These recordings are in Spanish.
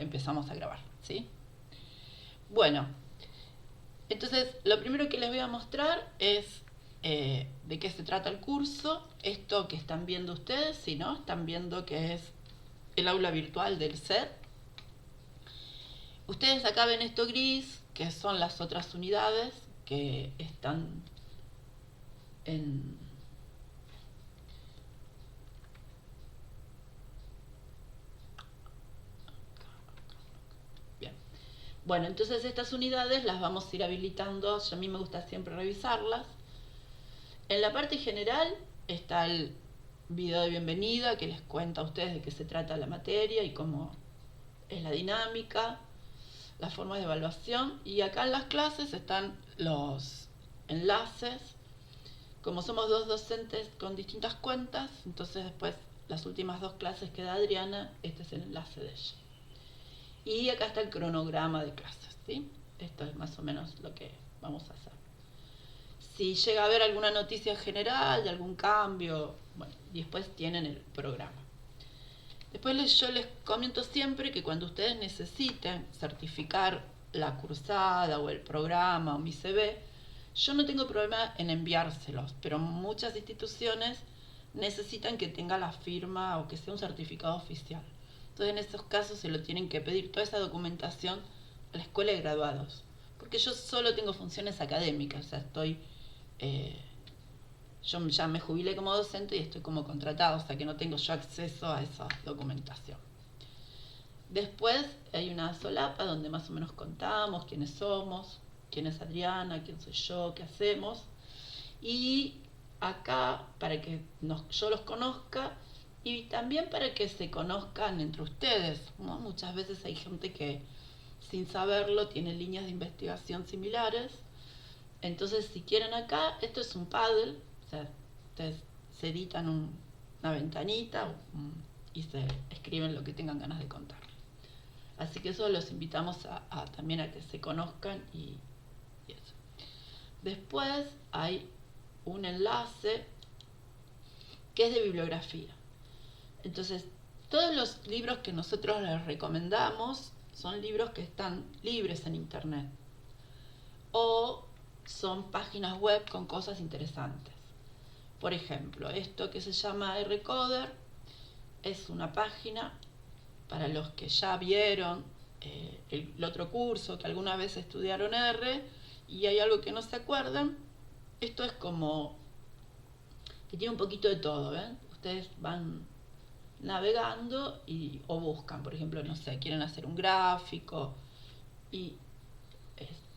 empezamos a grabar, ¿sí? Bueno, entonces lo primero que les voy a mostrar es de qué se trata el curso. Esto que están viendo ustedes, si no, están viendo que es el aula virtual del SED. Ustedes acá ven esto gris, que son las otras unidades que están en... Bien. Bueno, entonces estas unidades las vamos a ir habilitando. A mí me gusta siempre revisarlas. En la parte general está el video de bienvenida que les cuenta a ustedes de qué se trata la materia y cómo es la dinámica, las formas de evaluación. Y acá en las clases están los enlaces. Como somos dos docentes con distintas cuentas, entonces después las últimas dos clases que da Adriana, este es el enlace de ella. Y acá está el cronograma de clases, ¿sí? Esto es más o menos lo que vamos a hacer. Si llega a haber alguna noticia general de algún cambio, bueno, y después tienen el programa. Después yo les comento siempre que cuando ustedes necesiten certificar la cursada o el programa o mi CV, yo no tengo problema en enviárselos, pero muchas instituciones necesitan que tenga la firma o que sea un certificado oficial. Entonces en esos casos se lo tienen que pedir toda esa documentación a la escuela de graduados, porque yo solo tengo funciones académicas, o sea, yo ya me jubilé como docente y estoy como contratado, o sea que no tengo yo acceso a esa documentación. Después hay una solapa donde más o menos contamos quiénes somos, quién es Adriana, quién soy yo, qué hacemos. Y acá, para que yo los conozca y también para que se conozcan entre ustedes, ¿no? Muchas veces hay gente que sin saberlo tiene líneas de investigación similares. Entonces, si quieren acá, esto es un Paddle, o sea, ustedes se editan una ventanita y se escriben lo que tengan ganas de contar. Así que eso los invitamos también a que se conozcan y eso. Después hay un enlace que es de bibliografía. Entonces, todos los libros que nosotros les recomendamos son libros que están libres en internet o son páginas web con cosas interesantes. Por ejemplo, esto que se llama R-Coder es una página para los que ya vieron el otro curso, que alguna vez estudiaron R y hay algo que no se acuerdan. Esto es como que tiene un poquito de todo, ¿ven? Ustedes van navegando o buscan, por ejemplo, no sé, quieren hacer un gráfico y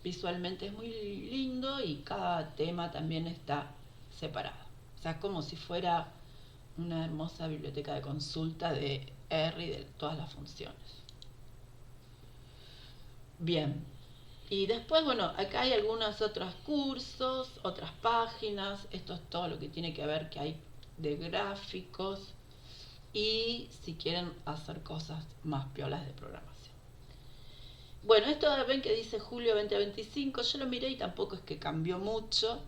visualmente es muy lindo y cada tema también está separado. O sea, como si fuera una hermosa biblioteca de consulta de R y de todas las funciones. Bien, y después, bueno, acá hay algunos otros cursos, otras páginas. Esto es todo lo que tiene que ver que hay de gráficos y si quieren hacer cosas más piolas de programación. Bueno, esto ven que dice julio 2025, yo lo miré y tampoco es que cambió mucho.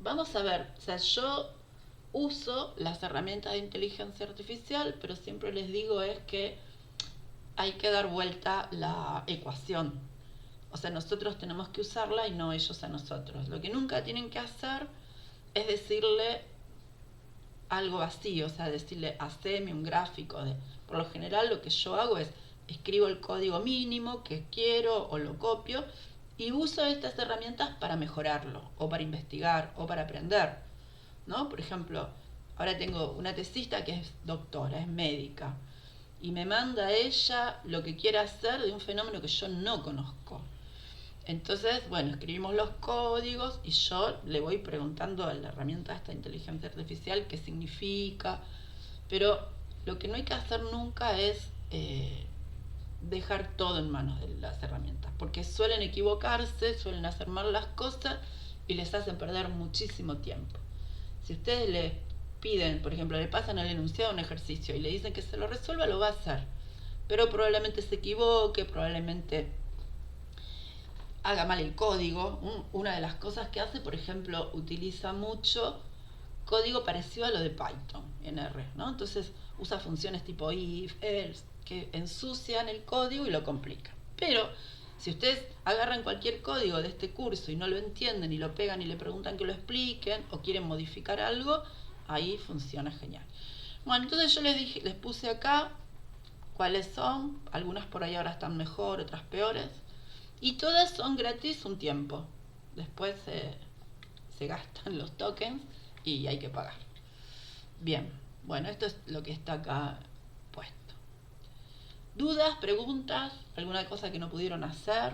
Vamos a ver, o sea, yo uso las herramientas de inteligencia artificial, pero siempre les digo es que hay que dar vuelta la ecuación. O sea, nosotros tenemos que usarla y no ellos a nosotros. Lo que nunca tienen que hacer es decirle algo vacío, o sea, decirle haceme un gráfico. Por lo general lo que yo hago es escribo el código mínimo que quiero o lo copio y uso estas herramientas para mejorarlo o para investigar o para aprender, ¿no? Por ejemplo, ahora tengo una tesista que es doctora, es médica y me manda a ella lo que quiere hacer de un fenómeno que yo no conozco. Entonces, bueno, escribimos los códigos y yo le voy preguntando a la herramienta esta inteligencia artificial qué significa, pero lo que no hay que hacer nunca es dejar todo en manos de las herramientas, porque suelen equivocarse, suelen hacer mal las cosas y les hacen perder muchísimo tiempo. Si ustedes le piden, por ejemplo, le pasan el enunciado a un ejercicio y le dicen que se lo resuelva, lo va a hacer, pero probablemente se equivoque, probablemente haga mal el código. Una de las cosas que hace, por ejemplo, utiliza mucho código parecido a lo de Python en R, ¿no? Entonces usa funciones tipo if, else, que ensucian el código y lo complican. Pero si ustedes agarran cualquier código de este curso y no lo entienden y lo pegan y le preguntan que lo expliquen o quieren modificar algo, ahí funciona genial. Bueno, entonces yo les puse acá cuáles son. Algunas por ahí ahora están mejor, otras peores. Y todas son gratis un tiempo. Después se gastan los tokens y hay que pagar. Bien, bueno, esto es lo que está acá puesto. ¿Dudas, preguntas? ¿Alguna cosa que no pudieron hacer?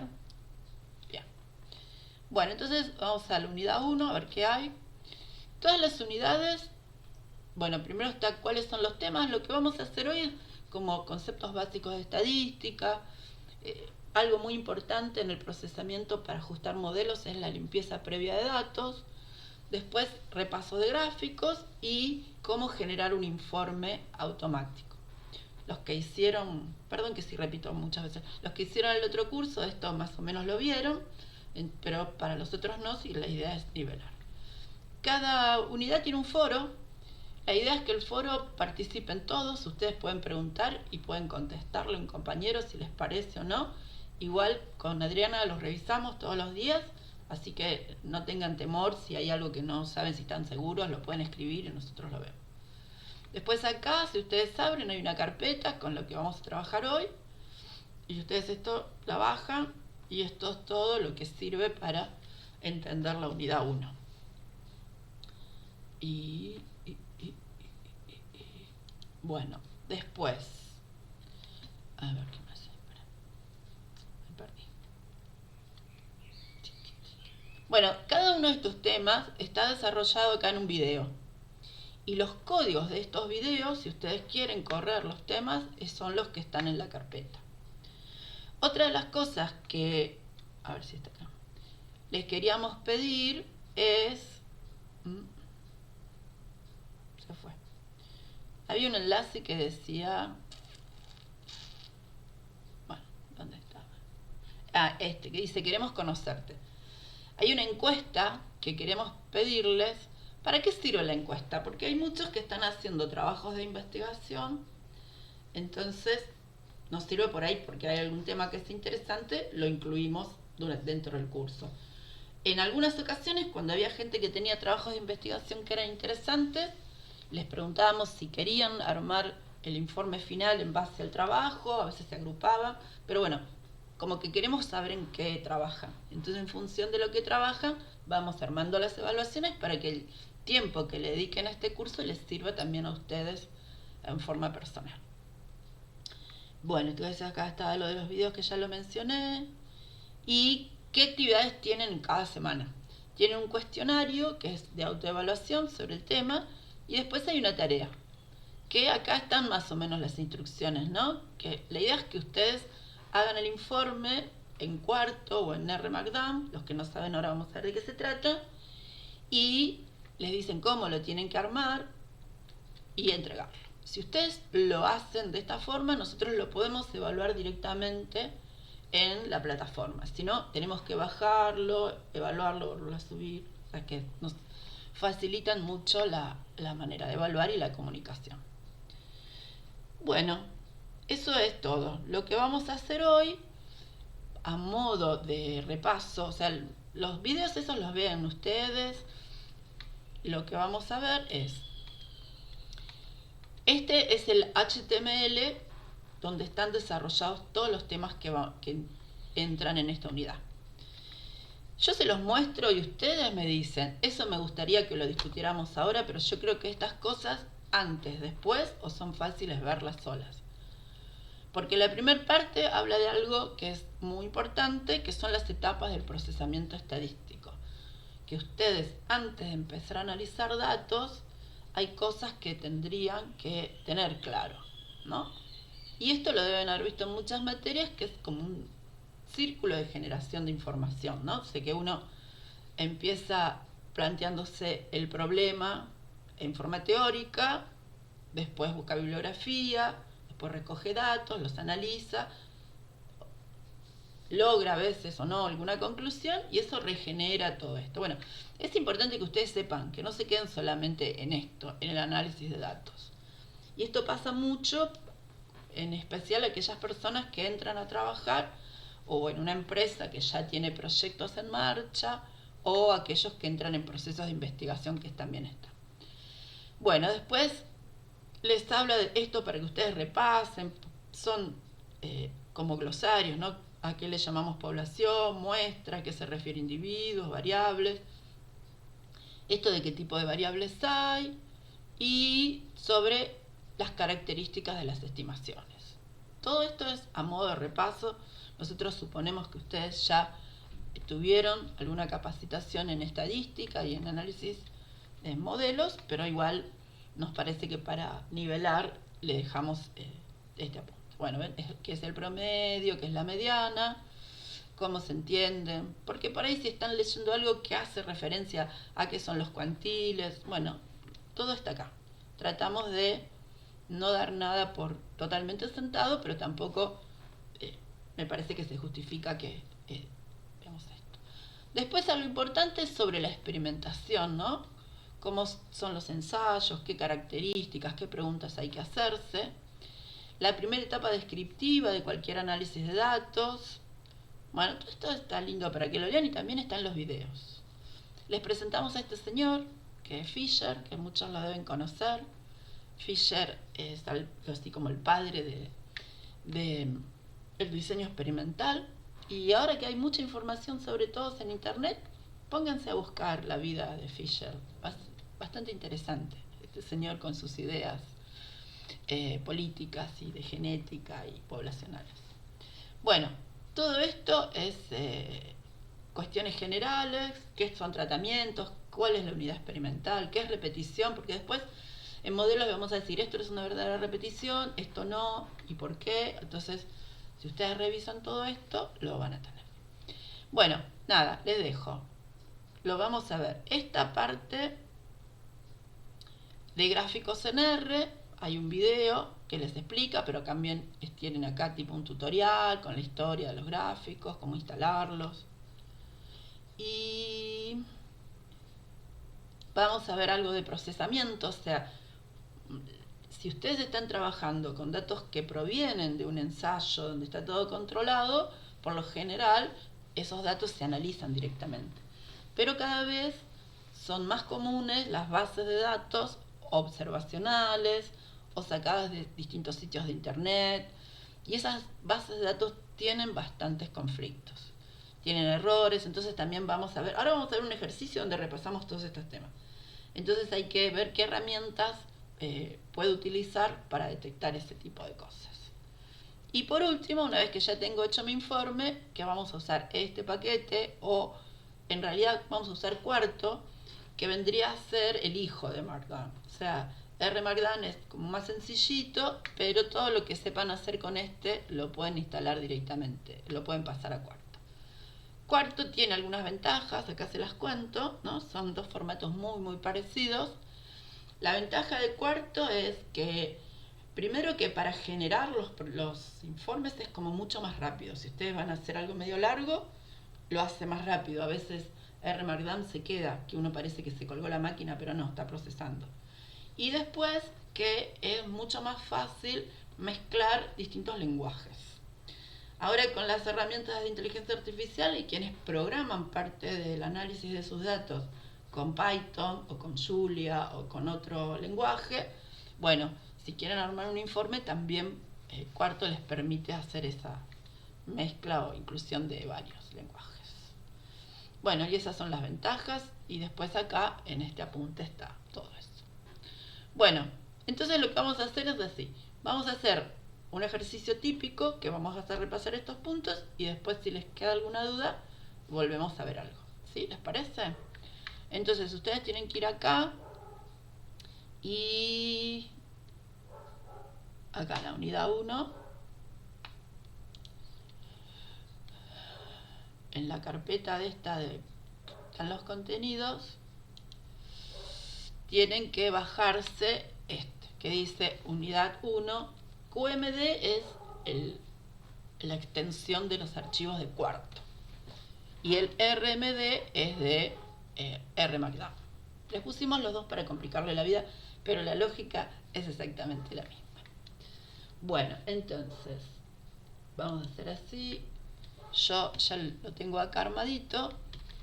Bien. Bueno, entonces vamos a la unidad 1, a ver qué hay. Todas las unidades, bueno, primero está cuáles son los temas. Lo que vamos a hacer hoy es como conceptos básicos de estadística. Algo muy importante en el procesamiento para ajustar modelos es la limpieza previa de datos. Después, repaso de gráficos y cómo generar un informe automático. Los que hicieron, perdón que sí repito muchas veces, los que hicieron el otro curso, esto más o menos lo vieron, pero para los otros no, sí, la idea es nivelar. Cada unidad tiene un foro. La idea es que el foro participen todos, ustedes pueden preguntar y pueden contestarle a un compañero si les parece o no. Igual con Adriana los revisamos todos los días, así que no tengan temor, si hay algo que no saben si están seguros, lo pueden escribir y nosotros lo vemos. Después acá, si ustedes abren, hay una carpeta con lo que vamos a trabajar hoy. Y ustedes esto la bajan y esto es todo lo que sirve para entender la unidad 1. Bueno, después, a ver qué más hay. Me perdí. Bueno, cada uno de estos temas está desarrollado acá en un video. Y los códigos de estos videos, si ustedes quieren correr los temas, son los que están en la carpeta. Otra de las cosas que, a ver si está acá, les queríamos pedir es, se fue. Había un enlace que decía, bueno, ¿dónde estaba? Que dice, queremos conocerte. Hay una encuesta que queremos pedirles. ¿Para qué sirve la encuesta? Porque hay muchos que están haciendo trabajos de investigación, entonces nos sirve por ahí porque hay algún tema que es interesante, lo incluimos dentro del curso. En algunas ocasiones, cuando había gente que tenía trabajos de investigación que eran interesantes, les preguntábamos si querían armar el informe final en base al trabajo, a veces se agrupaban, pero bueno, como que queremos saber en qué trabajan. Entonces, en función de lo que trabajan, vamos armando las evaluaciones para que el tiempo que le dediquen a este curso les sirva también a ustedes en forma personal. Bueno, entonces acá está lo de los videos que ya lo mencioné. ¿Y qué actividades tienen cada semana? Tienen un cuestionario que es de autoevaluación sobre el tema y después hay una tarea, que acá están más o menos las instrucciones, ¿no? Que la idea es que ustedes hagan el informe en cuarto o en R Markdown, los que no saben ahora vamos a ver de qué se trata, y les dicen cómo lo tienen que armar y entregarlo. Si ustedes lo hacen de esta forma, nosotros lo podemos evaluar directamente en la plataforma. Si no, tenemos que bajarlo, evaluarlo, volverlo a subir. O sea que nos facilitan mucho la manera de evaluar y la comunicación. Bueno, eso es todo. Lo que vamos a hacer hoy, a modo de repaso, o sea, los videos esos los vean ustedes. Lo que vamos a ver es, este es el HTML donde están desarrollados todos los temas que entran en esta unidad. Yo se los muestro y ustedes me dicen, eso me gustaría que lo discutiéramos ahora, pero yo creo que estas cosas antes, después, o son fáciles verlas solas. Porque la primera parte habla de algo que es muy importante, que son las etapas del procesamiento estadístico. Que ustedes, antes de empezar a analizar datos, hay cosas que tendrían que tener claro, ¿no? Y esto lo deben haber visto en muchas materias, que es como un círculo de generación de información, ¿no? Sé que uno empieza planteándose el problema en forma teórica, después busca bibliografía, después recoge datos, los analiza, logra a veces o no alguna conclusión y eso regenera todo esto. Bueno, es importante que ustedes sepan que no se queden solamente en esto, en el análisis de datos. Y esto pasa mucho en especial aquellas personas que entran a trabajar o en una empresa que ya tiene proyectos en marcha, o aquellos que entran en procesos de investigación, que también están. Bueno, después les habla de esto para que ustedes repasen. Son como glosarios, ¿no? ¿A qué le llamamos población? Muestra, ¿a qué se refiere individuos, variables? Esto de qué tipo de variables hay y sobre las características de las estimaciones. Todo esto es a modo de repaso. Nosotros suponemos que ustedes ya tuvieron alguna capacitación en estadística y en análisis de modelos, pero igual nos parece que para nivelar le dejamos este apunte. Bueno, ¿ven? ¿Qué es el promedio? ¿Qué es la mediana? ¿Cómo se entienden? Porque por ahí si están leyendo algo que hace referencia a qué son los cuantiles, bueno, todo está acá. Tratamos de no dar nada por totalmente sentado, pero tampoco me parece que se justifica que veamos esto. Después algo importante es sobre la experimentación, ¿no? Cómo son los ensayos, qué características, qué preguntas hay que hacerse. La primera etapa descriptiva de cualquier análisis de datos. Bueno, todo esto está lindo para que lo lean y también está en los videos. Les presentamos a este señor, que es Fisher, que muchos lo deben conocer. Fisher es algo así como el padre de el diseño experimental. Y ahora que hay mucha información sobre todos en internet, pónganse a buscar la vida de Fisher. Bastante interesante, este señor con sus ideas políticas y de genética y poblacionales. Bueno, todo esto es cuestiones generales, qué son tratamientos, cuál es la unidad experimental, qué es repetición, porque después en modelos vamos a decir esto es una verdadera repetición, esto no, y por qué. Entonces, si ustedes revisan todo esto, lo van a tener. Bueno, nada, les dejo. Lo vamos a ver. Esta parte de gráficos en R, hay un video que les explica, pero también tienen acá tipo un tutorial con la historia de los gráficos, cómo instalarlos. Y vamos a ver algo de procesamiento, o sea, si ustedes están trabajando con datos que provienen de un ensayo donde está todo controlado, por lo general esos datos se analizan directamente. Pero cada vez son más comunes las bases de datos observacionales o sacadas de distintos sitios de internet, y esas bases de datos tienen bastantes conflictos, tienen errores. Entonces también vamos a ver, ahora vamos a ver un ejercicio donde repasamos todos estos temas. Entonces hay que ver qué herramientas puede utilizar para detectar ese tipo de cosas. Y por último, una vez que ya tengo hecho mi informe, que vamos a usar este paquete, o en realidad vamos a usar Quarto, que vendría a ser el hijo de Markdown. O sea, R Markdown es como más sencillito, pero todo lo que sepan hacer con este lo pueden instalar directamente, lo pueden pasar a Quarto. Quarto tiene algunas ventajas, acá se las cuento, ¿no? Son dos formatos muy parecidos. La ventaja de Quarto es que, primero, que para generar los informes es como mucho más rápido. Si ustedes van a hacer algo medio largo, lo hace más rápido. A veces R Markdown se queda, que uno parece que se colgó la máquina, pero no, está procesando. Y después que es mucho más fácil mezclar distintos lenguajes. Ahora con las herramientas de inteligencia artificial y quienes programan parte del análisis de sus datos con Python o con Julia o con otro lenguaje, bueno, si quieren armar un informe también Quarto les permite hacer esa mezcla o inclusión de varios lenguajes. Bueno, y esas son las ventajas, y después acá en este apunte está todo eso. Bueno, entonces lo que vamos a hacer es así. Vamos a hacer un ejercicio típico que vamos a hacer repasar estos puntos, y después si les queda alguna duda volvemos a ver algo. ¿Sí? ¿Les parece? Entonces ustedes tienen que ir acá y acá la unidad 1, en la carpeta de esta de están los contenidos, tienen que bajarse este que dice unidad 1. QMD es la extensión de los archivos de Quarto, y el RMD es de R Markdown. Les pusimos los dos para complicarle la vida, pero la lógica es exactamente la misma. Bueno, entonces, vamos a hacer así. Yo ya lo tengo acá armadito.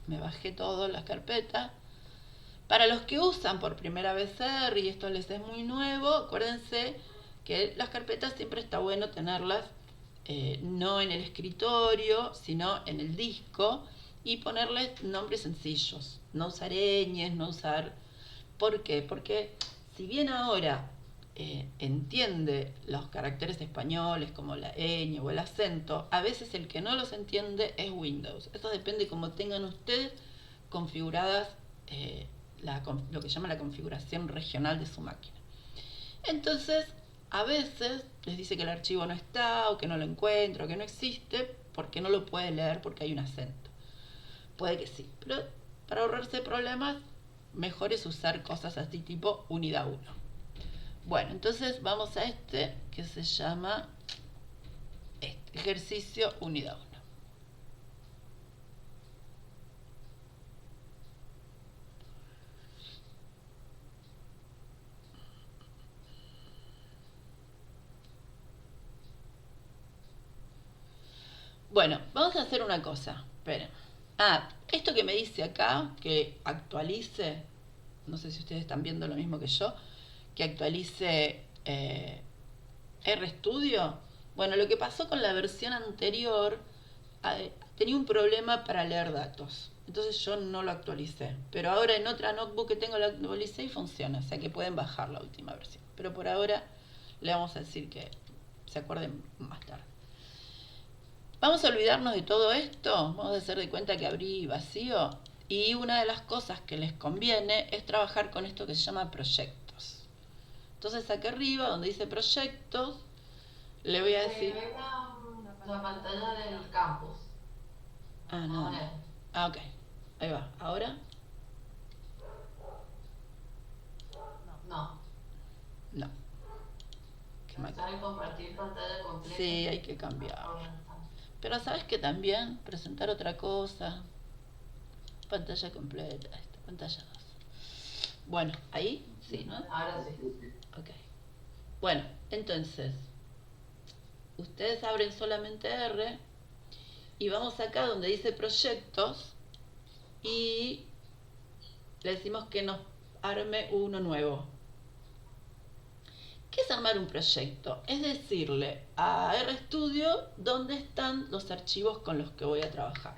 Me bajé todo, las carpetas. Para los que usan por primera vez R y esto les es muy nuevo, acuérdense que las carpetas siempre está bueno tenerlas no en el escritorio, sino en el disco y ponerles nombres sencillos. No usar ñes, no usar... ¿Por qué? Porque si bien ahora entiende los caracteres españoles como la ñ o el acento, a veces el que no los entiende es Windows. Eso depende cómo tengan ustedes configuradas lo que llama la configuración regional de su máquina. Entonces, a veces les dice que el archivo no está, o que no lo encuentra, o que no existe, porque no lo puede leer porque hay un acento. Puede que sí, pero para ahorrarse problemas, mejor es usar cosas así tipo unidad 1. Bueno, entonces vamos a este que se llama ejercicio unidad 1. Bueno, vamos a hacer una cosa. Esperen. Esto que me dice acá, que actualice, no sé si ustedes están viendo lo mismo que yo, que actualice RStudio. Bueno, lo que pasó con la versión anterior, tenía un problema para leer datos. Entonces yo no lo actualicé. Pero ahora en otra notebook que tengo lo actualicé y funciona. O sea que pueden bajar la última versión. Pero por ahora le vamos a decir que se acuerden más tarde. Vamos a olvidarnos de todo esto, vamos a hacer de cuenta que abrí vacío y una de las cosas que les conviene es trabajar con esto que se llama proyectos. Entonces acá arriba donde dice proyectos, le voy a decir... La pantalla del campus. No. Ok, ahí va. ¿Ahora? No. ¿Saben compartir pantalla completa? Sí, hay que cambiar. Pero ¿sabes que también? Presentar otra cosa. Pantalla completa, pantalla 2. Bueno, ahí sí, ¿no? Ahora sí. Ok. Bueno, entonces, ustedes abren solamente R y vamos acá donde dice proyectos y le decimos que nos arme uno nuevo. ¿Qué es armar un proyecto? Es decirle a RStudio dónde están los archivos con los que voy a trabajar.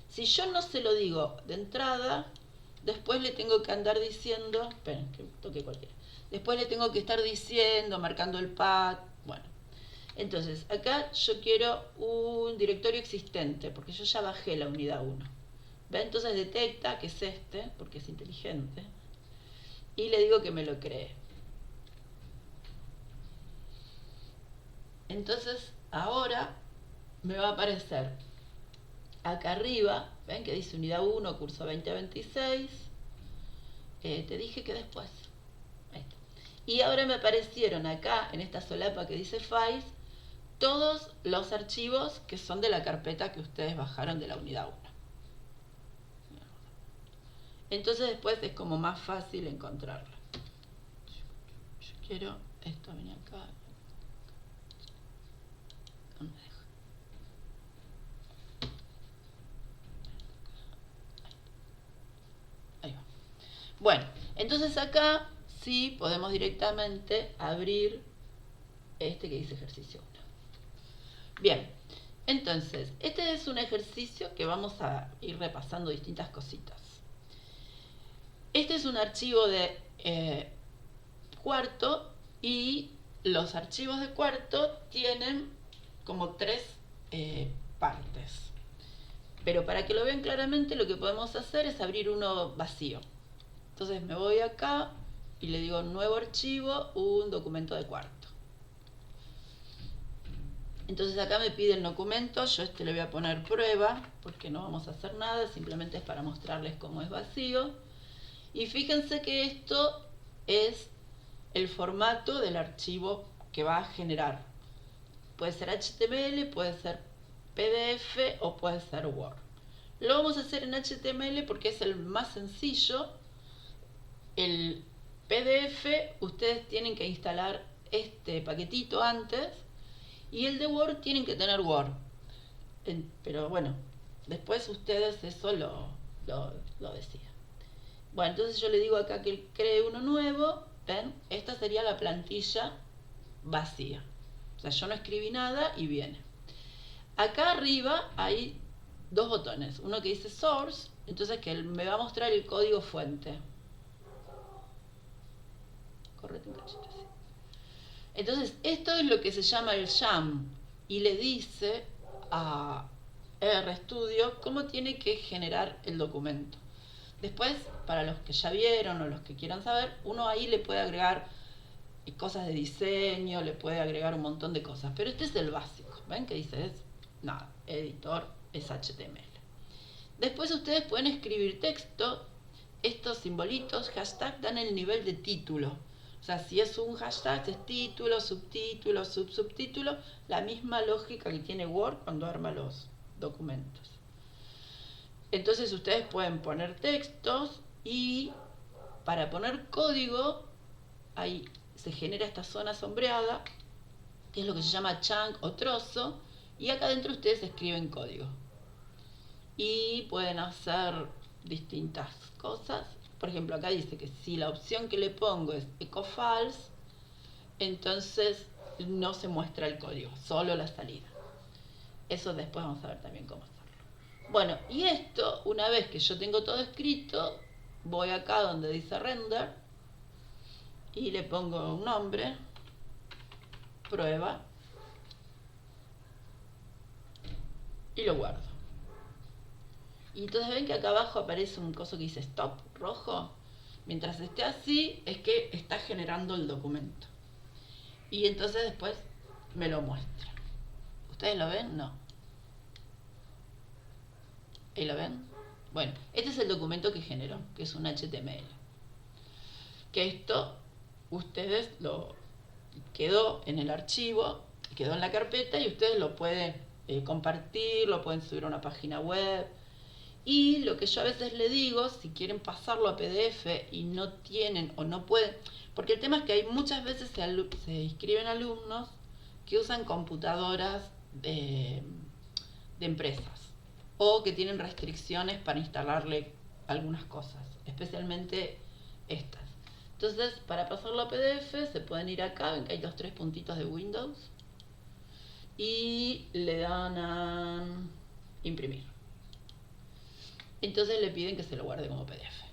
Si yo no se lo digo de entrada, después le tengo que andar diciendo, esperen, que toque cualquiera. Después le tengo que estar diciendo, marcando el path, bueno. Entonces, acá yo quiero un directorio existente, porque yo ya bajé la unidad 1. ¿Ve? Entonces detecta que es este, porque es inteligente, y le digo que me lo cree. Entonces, ahora me va a aparecer acá arriba, ven que dice unidad 1, curso 2026. Te dije que después. Ahí está. Y ahora me aparecieron acá, en esta solapa que dice files, todos los archivos que son de la carpeta que ustedes bajaron de la unidad 1. Entonces después es como más fácil encontrarla. Yo quiero esto, ven acá. No me deja. Ahí va. Bueno, entonces acá sí podemos directamente abrir este que dice ejercicio 1. Bien, entonces, este es un ejercicio que vamos a ir repasando distintas cositas. Este es un archivo de cuarto y los archivos de cuarto tienen como 3 partes. Pero para que lo vean claramente lo que podemos hacer es abrir uno vacío. Entonces me voy acá y le digo nuevo archivo, un documento de cuarto. Entonces acá me pide el documento, yo le voy a poner prueba, porque no vamos a hacer nada, simplemente es para mostrarles cómo es vacío. Y fíjense que esto es el formato del archivo que va a generar. Puede ser HTML, puede ser PDF o puede ser Word. Lo vamos a hacer en HTML porque es el más sencillo. El PDF ustedes tienen que instalar este paquetito antes y el de Word tienen que tener Word. Pero bueno, después ustedes eso lo deciden. Bueno, entonces yo le digo acá que cree uno nuevo. ¿Ven? Esta sería la plantilla vacía. O sea, yo no escribí nada y viene. Acá arriba hay dos botones. Uno que dice Source, entonces que me va a mostrar el código fuente. Correte un cachito así. Entonces, esto es lo que se llama el YAML. Y le dice a RStudio cómo tiene que generar el documento. Después, para los que ya vieron o los que quieran saber, uno ahí le puede agregar cosas de diseño, le puede agregar un montón de cosas. Pero este es el básico. ¿Ven? Que dice nada, editor es HTML. Después ustedes pueden escribir texto. Estos simbolitos, hashtag, dan el nivel de título. O sea, si es un hashtag, es título, subtítulo, subtítulo, la misma lógica que tiene Word cuando arma los documentos. Entonces ustedes pueden poner textos y para poner código, ahí se genera esta zona sombreada, que es lo que se llama chunk o trozo, y acá adentro ustedes escriben código. Y pueden hacer distintas cosas. Por ejemplo, acá dice que si la opción que le pongo es echo false, entonces no se muestra el código, solo la salida. Eso después vamos a ver también cómo hacerlo. Bueno, y esto, una vez que yo tengo todo escrito, voy acá donde dice render y le pongo un nombre, prueba, y lo guardo. Y entonces ven que acá abajo aparece un coso que dice stop, rojo. Mientras esté así, es que está generando el documento. Y entonces después me lo muestra. ¿Ustedes lo ven? No. ¿Ahí lo ven? Bueno, este es el documento que generó, que es un HTML. Que esto, ustedes lo quedó en el archivo, quedó en la carpeta y ustedes lo pueden compartir, lo pueden subir a una página web. Y lo que yo a veces le digo, si quieren pasarlo a PDF y no tienen o no pueden, porque el tema es que hay muchas veces se inscriben alumnos que usan computadoras de empresas o que tienen restricciones para instalarle algunas cosas, especialmente estas. Entonces, para pasarlo a PDF se pueden ir acá, ven que hay los tres puntitos de Windows y le dan a imprimir. Entonces le piden que se lo guarde como PDF.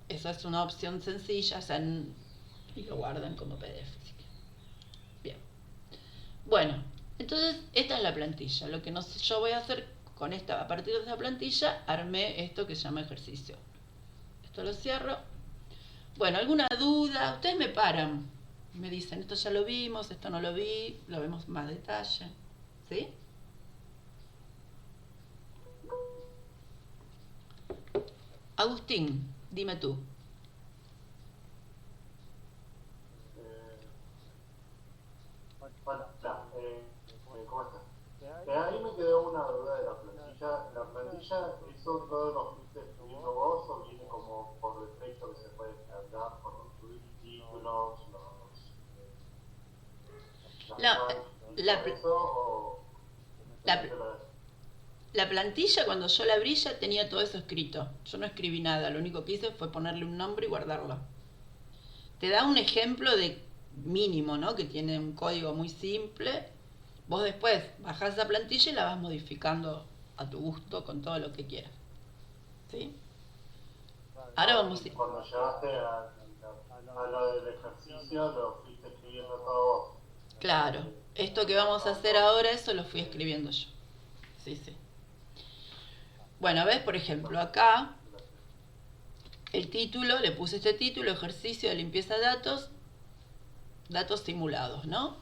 Esa es una opción sencilla, y lo guardan como PDF. Bien. Bueno, entonces esta es la plantilla. Lo que yo voy a hacer con esta, a partir de esta plantilla, armé esto que se llama ejercicio. Esto lo cierro. Bueno, ¿alguna duda? Ustedes me paran. Me dicen, esto ya lo vimos, esto no lo vi, lo vemos más detalle. ¿Sí? Agustín, dime tú. Bueno, ¿cómo estás? Ahí me quedó una duda de la plantilla. ¿La plantilla, eso todo lo fuiste escribiendo vos o viene como por defecto que se puede cargar por los títulos, La plantilla cuando yo la abrí ya tenía todo eso escrito. Yo no escribí nada, lo único que hice fue ponerle un nombre y guardarlo. Te da un ejemplo de mínimo, ¿no? Que tiene un código muy simple. Vos después bajás esa plantilla y la vas modificando a tu gusto con todo lo que quieras. ¿Sí? Ahora vamos a ir. Cuando llegaste a lo del ejercicio, lo fuiste escribiendo todo vos. Claro, esto que vamos a hacer ahora, eso lo fui escribiendo yo. Sí, sí. Bueno, ves, por ejemplo, acá el título, le puse este título, ejercicio de limpieza de datos simulados, ¿no?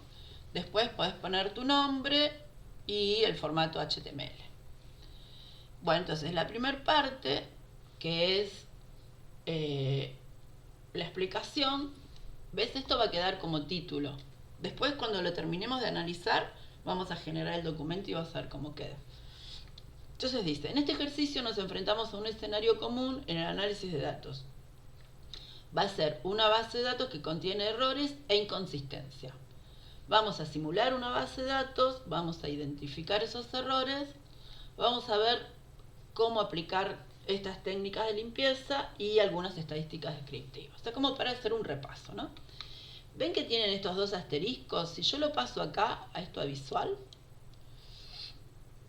Después podés poner tu nombre y el formato HTML. Bueno, entonces la primera parte, que es la explicación, ¿ves? Esto va a quedar como título. Después, cuando lo terminemos de analizar, vamos a generar el documento y vas a ver cómo queda. Entonces dice, en este ejercicio nos enfrentamos a un escenario común en el análisis de datos. Va a ser una base de datos que contiene errores e inconsistencia. Vamos a simular una base de datos, vamos a identificar esos errores, vamos a ver cómo aplicar estas técnicas de limpieza y algunas estadísticas descriptivas. O sea, como para hacer un repaso, ¿no? ¿Ven que tienen estos dos asteriscos? Si yo lo paso acá, a esto a visual,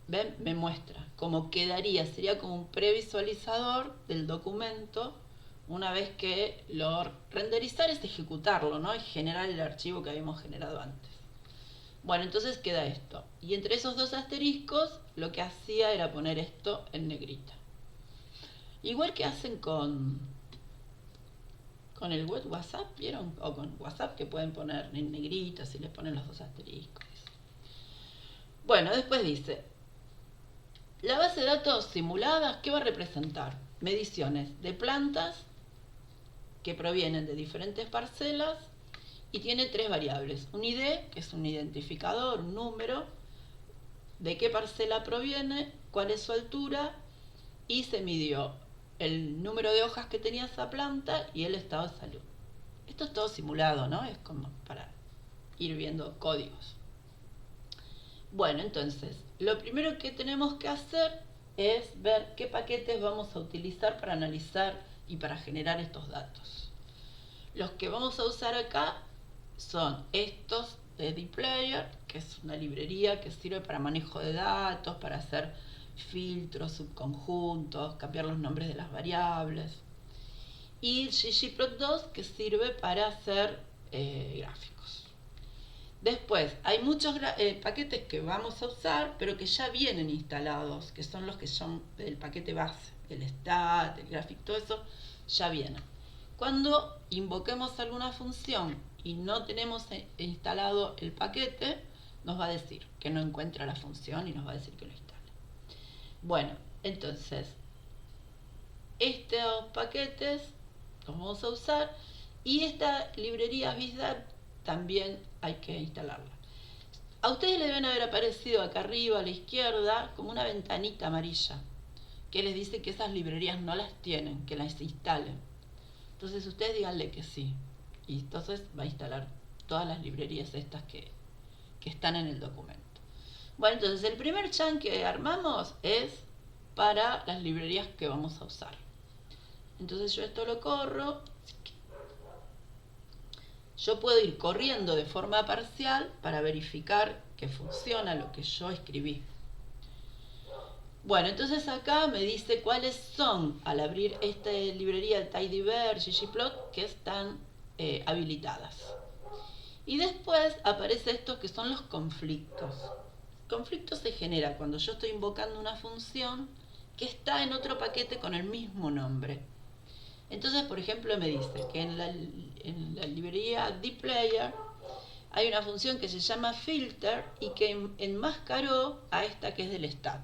¿ven? Me muestra cómo quedaría, sería como un previsualizador del documento. Una vez que lo renderizar es ejecutarlo, ¿no? Es generar el archivo que habíamos generado antes. Bueno, entonces queda esto. Y entre esos dos asteriscos, lo que hacía era poner esto en negrita. Igual que hacen con el web WhatsApp, ¿vieron? O con WhatsApp, que pueden poner en negrita si les ponen los dos asteriscos. Bueno, después dice, la base de datos simuladas, ¿qué va a representar? Mediciones de plantas que provienen de diferentes parcelas y tiene tres variables. Un ID, que es un identificador, un número, de qué parcela proviene, cuál es su altura, y se midió el número de hojas que tenía esa planta y el estado de salud. Esto es todo simulado, ¿no? Es como para ir viendo códigos. Bueno, entonces, lo primero que tenemos que hacer es ver qué paquetes vamos a utilizar para analizar y para generar estos datos. Los que vamos a usar acá son estos de dplayer, que es una librería que sirve para manejo de datos, para hacer filtros, subconjuntos, cambiar los nombres de las variables. Y ggplot2, que sirve para hacer gráficos. Después, hay muchos paquetes que vamos a usar, pero que ya vienen instalados, que son los que son del paquete base. El stat, el graphic, todo eso ya viene. Cuando invoquemos alguna función y no tenemos instalado el paquete, nos va a decir que no encuentra la función y nos va a decir que lo instale. Bueno, entonces, estos paquetes los vamos a usar y esta librería BizDat también hay que instalarla. A ustedes les deben haber aparecido acá arriba a la izquierda como una ventanita amarilla que les dice que esas librerías no las tienen, que las instalen. Entonces ustedes díganle que sí y entonces va a instalar todas las librerías estas que están en el documento. Bueno, entonces el primer chunk que armamos es para las librerías que vamos a usar. Entonces yo esto lo corro. Yo puedo ir corriendo de forma parcial para verificar que funciona lo que yo escribí. Bueno, entonces acá me dice cuáles son, al abrir esta librería de tidyver, ggplot, que están habilitadas. Y después aparece esto que son los conflictos. Conflicto se genera cuando yo estoy invocando una función que está en otro paquete con el mismo nombre. Entonces, por ejemplo, me dice que en la librería dplayer hay una función que se llama filter y que enmascaró a esta que es del stat.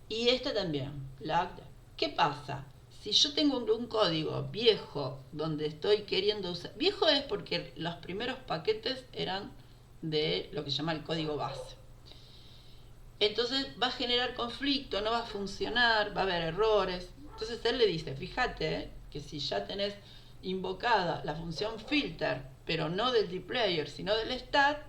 Y esta también, ¿qué pasa? Si yo tengo un código viejo donde estoy queriendo usar... Viejo es porque los primeros paquetes eran de lo que se llama el código base. Entonces va a generar conflicto, no va a funcionar, va a haber errores. Entonces él le dice, fíjate que si ya tenés invocada la función filter, pero no del dplayer, sino del stat,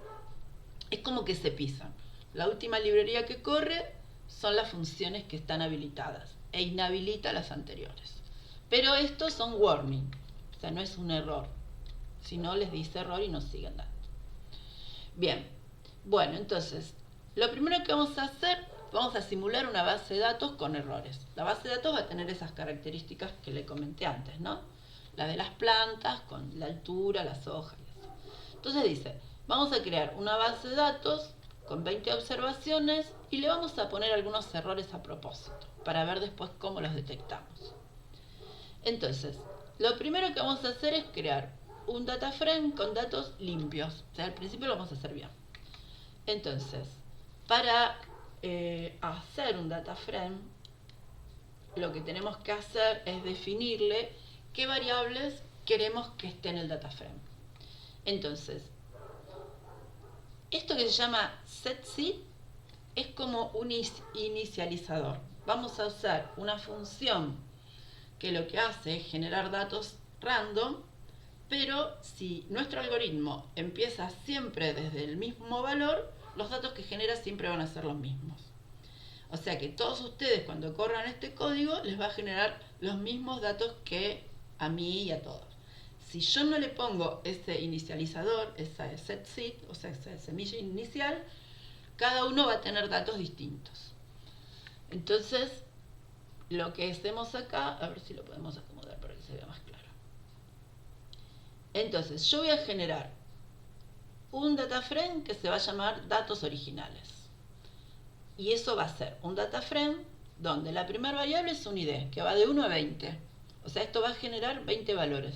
es como que se pisan. La última librería que corre son las funciones que están habilitadas e inhabilita las anteriores. Pero estos son warning, o sea, no es un error. Si no, les dice error y nos siguen dando. Bien, bueno, entonces, lo primero que vamos a hacer, vamos a simular una base de datos con errores. La base de datos va a tener esas características que le comenté antes, ¿no? La de las plantas, con la altura, las hojas y eso. Entonces dice, vamos a crear una base de datos con 20 observaciones y le vamos a poner algunos errores a propósito, para ver después cómo los detectamos. Entonces, lo primero que vamos a hacer es crear un data frame con datos limpios. O sea, al principio lo vamos a hacer bien. Entonces, para hacer un data frame, lo que tenemos que hacer es definirle qué variables queremos que esté en el data frame. Entonces, esto que se llama setSeed es como un inicializador. Vamos a usar una función que lo que hace es generar datos random, pero si nuestro algoritmo empieza siempre desde el mismo valor, los datos que genera siempre van a ser los mismos. O sea que todos ustedes cuando corran este código les va a generar los mismos datos que a mí y a todos. Si yo no le pongo ese inicializador, esa set seed, o sea, esa semilla inicial, cada uno va a tener datos distintos. Entonces, lo que hacemos acá, a ver si lo podemos acomodar para que se vea más claro. Entonces, yo voy a generar un data frame que se va a llamar datos originales. Y eso va a ser un data frame donde la primera variable es un ID, que va de 1 a 20. O sea, esto va a generar 20 valores.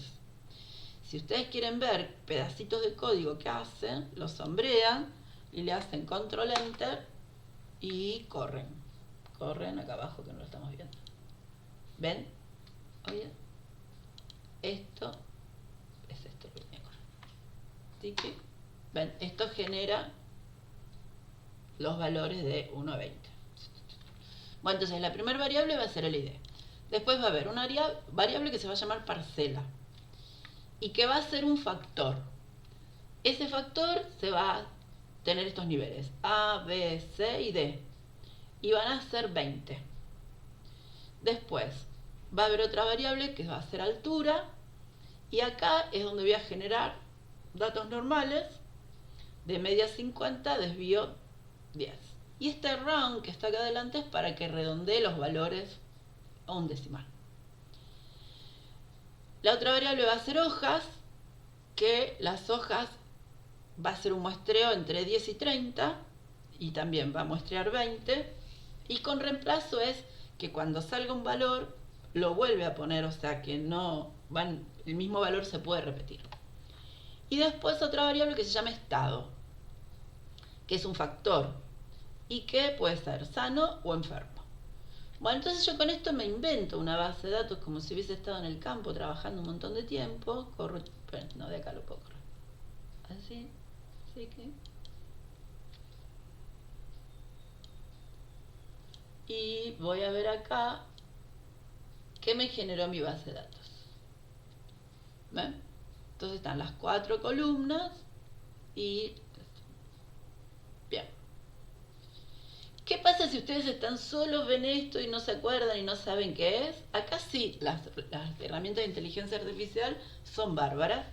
Si ustedes quieren ver pedacitos de código que hacen, los sombrean y le hacen control enter y corren. Corren acá abajo que no lo estamos viendo. ¿Ven? Oye, esto es esto lo que tenía que correr. Así que, ven, esto genera los valores de 1 a 20. Bueno, entonces la primera variable va a ser el ID. Después va a haber una variable que se va a llamar parcela y que va a ser un factor. Ese factor se va a tener estos niveles A, B, C y D y van a ser 20. Después va a haber otra variable que va a ser altura y acá es donde voy a generar datos normales de media 50, desvío 10. Y este round que está acá adelante es para que redondee los valores a un decimal. La otra variable va a ser hojas, que las hojas va a ser un muestreo entre 10 y 30 y también va a muestrear 20. Y con reemplazo es que cuando salga un valor lo vuelve a poner, o sea que no van, el mismo valor se puede repetir. Y después otra variable que se llama estado, que es un factor y que puede ser sano o enfermo. Bueno, entonces yo con esto me invento una base de datos como si hubiese estado en el campo trabajando un montón de tiempo. Corro, no, de acá lo puedo correr. Así, así que... Y voy a ver acá qué me generó mi base de datos. ¿Ven? Entonces están las 4 columnas y... Bien. ¿Qué pasa si ustedes están solos, ven esto y no se acuerdan y no saben qué es? Acá sí, las herramientas de inteligencia artificial son bárbaras,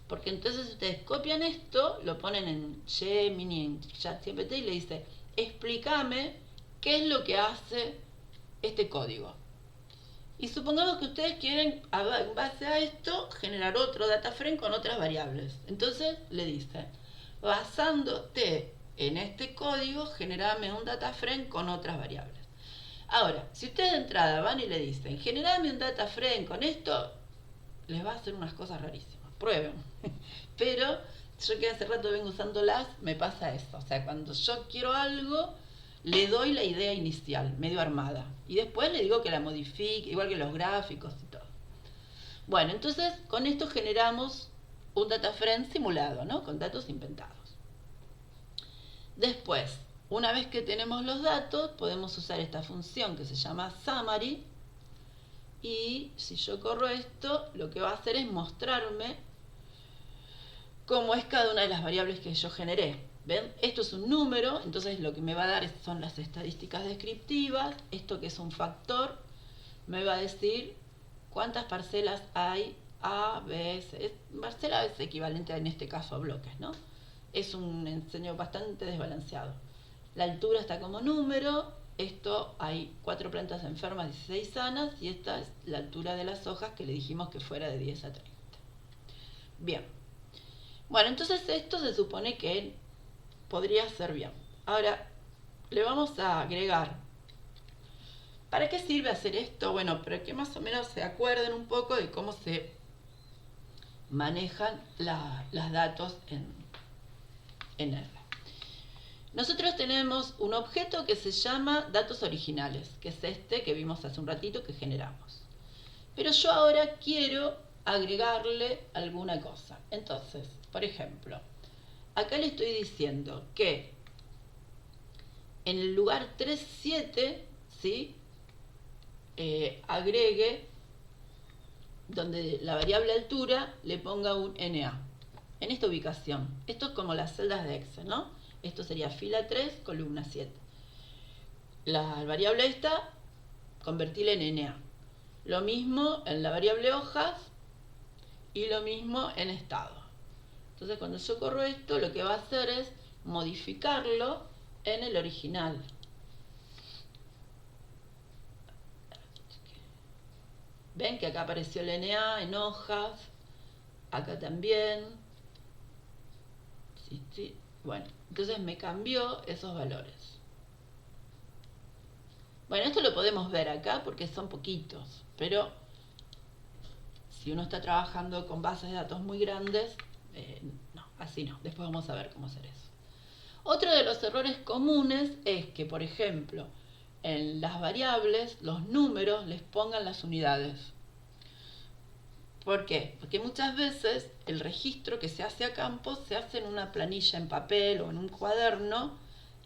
porque entonces ustedes copian esto, lo ponen en Gemini, en ChatGPT y le dice, explícame qué es lo que hace este código. Y supongamos que ustedes quieren, en base a esto, generar otro data frame con otras variables. Entonces le dicen, basándote en este código, generame un data frame con otras variables. Ahora, si ustedes de entrada van y le dicen, generame un data frame con esto, les va a hacer unas cosas rarísimas. Prueben. Pero yo que hace rato vengo usándolas, me pasa eso. O sea, cuando yo quiero algo, le doy la idea inicial, medio armada. Y después le digo que la modifique, igual que los gráficos y todo. Bueno, entonces con esto generamos un data frame simulado, ¿no? Con datos inventados. Después, una vez que tenemos los datos, podemos usar esta función que se llama summary. Y si yo corro esto, lo que va a hacer es mostrarme cómo es cada una de las variables que yo generé. ¿Ven? Esto es un número, entonces lo que me va a dar son las estadísticas descriptivas. Esto que es un factor, me va a decir cuántas parcelas hay A, B, C. Parcela es equivalente en este caso a bloques, ¿no? Es un enseño bastante desbalanceado. La altura está como número. Esto hay 4 plantas enfermas, 16 sanas. Y esta es la altura de las hojas que le dijimos que fuera de 10 a 30. Bien. Bueno, entonces esto se supone que podría ser bien. Ahora, le vamos a agregar. ¿Para qué sirve hacer esto? Bueno, para que más o menos se acuerden un poco de cómo se manejan los datos en R. Nosotros tenemos un objeto que se llama datos originales, que es este que vimos hace un ratito que generamos. Pero yo ahora quiero agregarle alguna cosa. Entonces, por ejemplo, acá le estoy diciendo que en el lugar 37, ¿sí? Agregue donde la variable altura le ponga un NA, en esta ubicación. Esto es como las celdas de Excel, ¿no? Esto sería fila 3, columna 7. La variable esta, convertirla en NA. Lo mismo en la variable hojas y lo mismo en estado. Entonces cuando yo corro esto, lo que va a hacer es modificarlo en el original. Ven que acá apareció el NA en hojas, acá también. Sí, sí. Bueno, entonces me cambió esos valores. Bueno, esto lo podemos ver acá porque son poquitos, pero si uno está trabajando con bases de datos muy grandes, no, así no. Después vamos a ver cómo hacer eso. Otro de los errores comunes es que, por ejemplo, en las variables, los números les pongan las unidades. ¿Por qué? Porque muchas veces el registro que se hace a campo se hace en una planilla en papel o en un cuaderno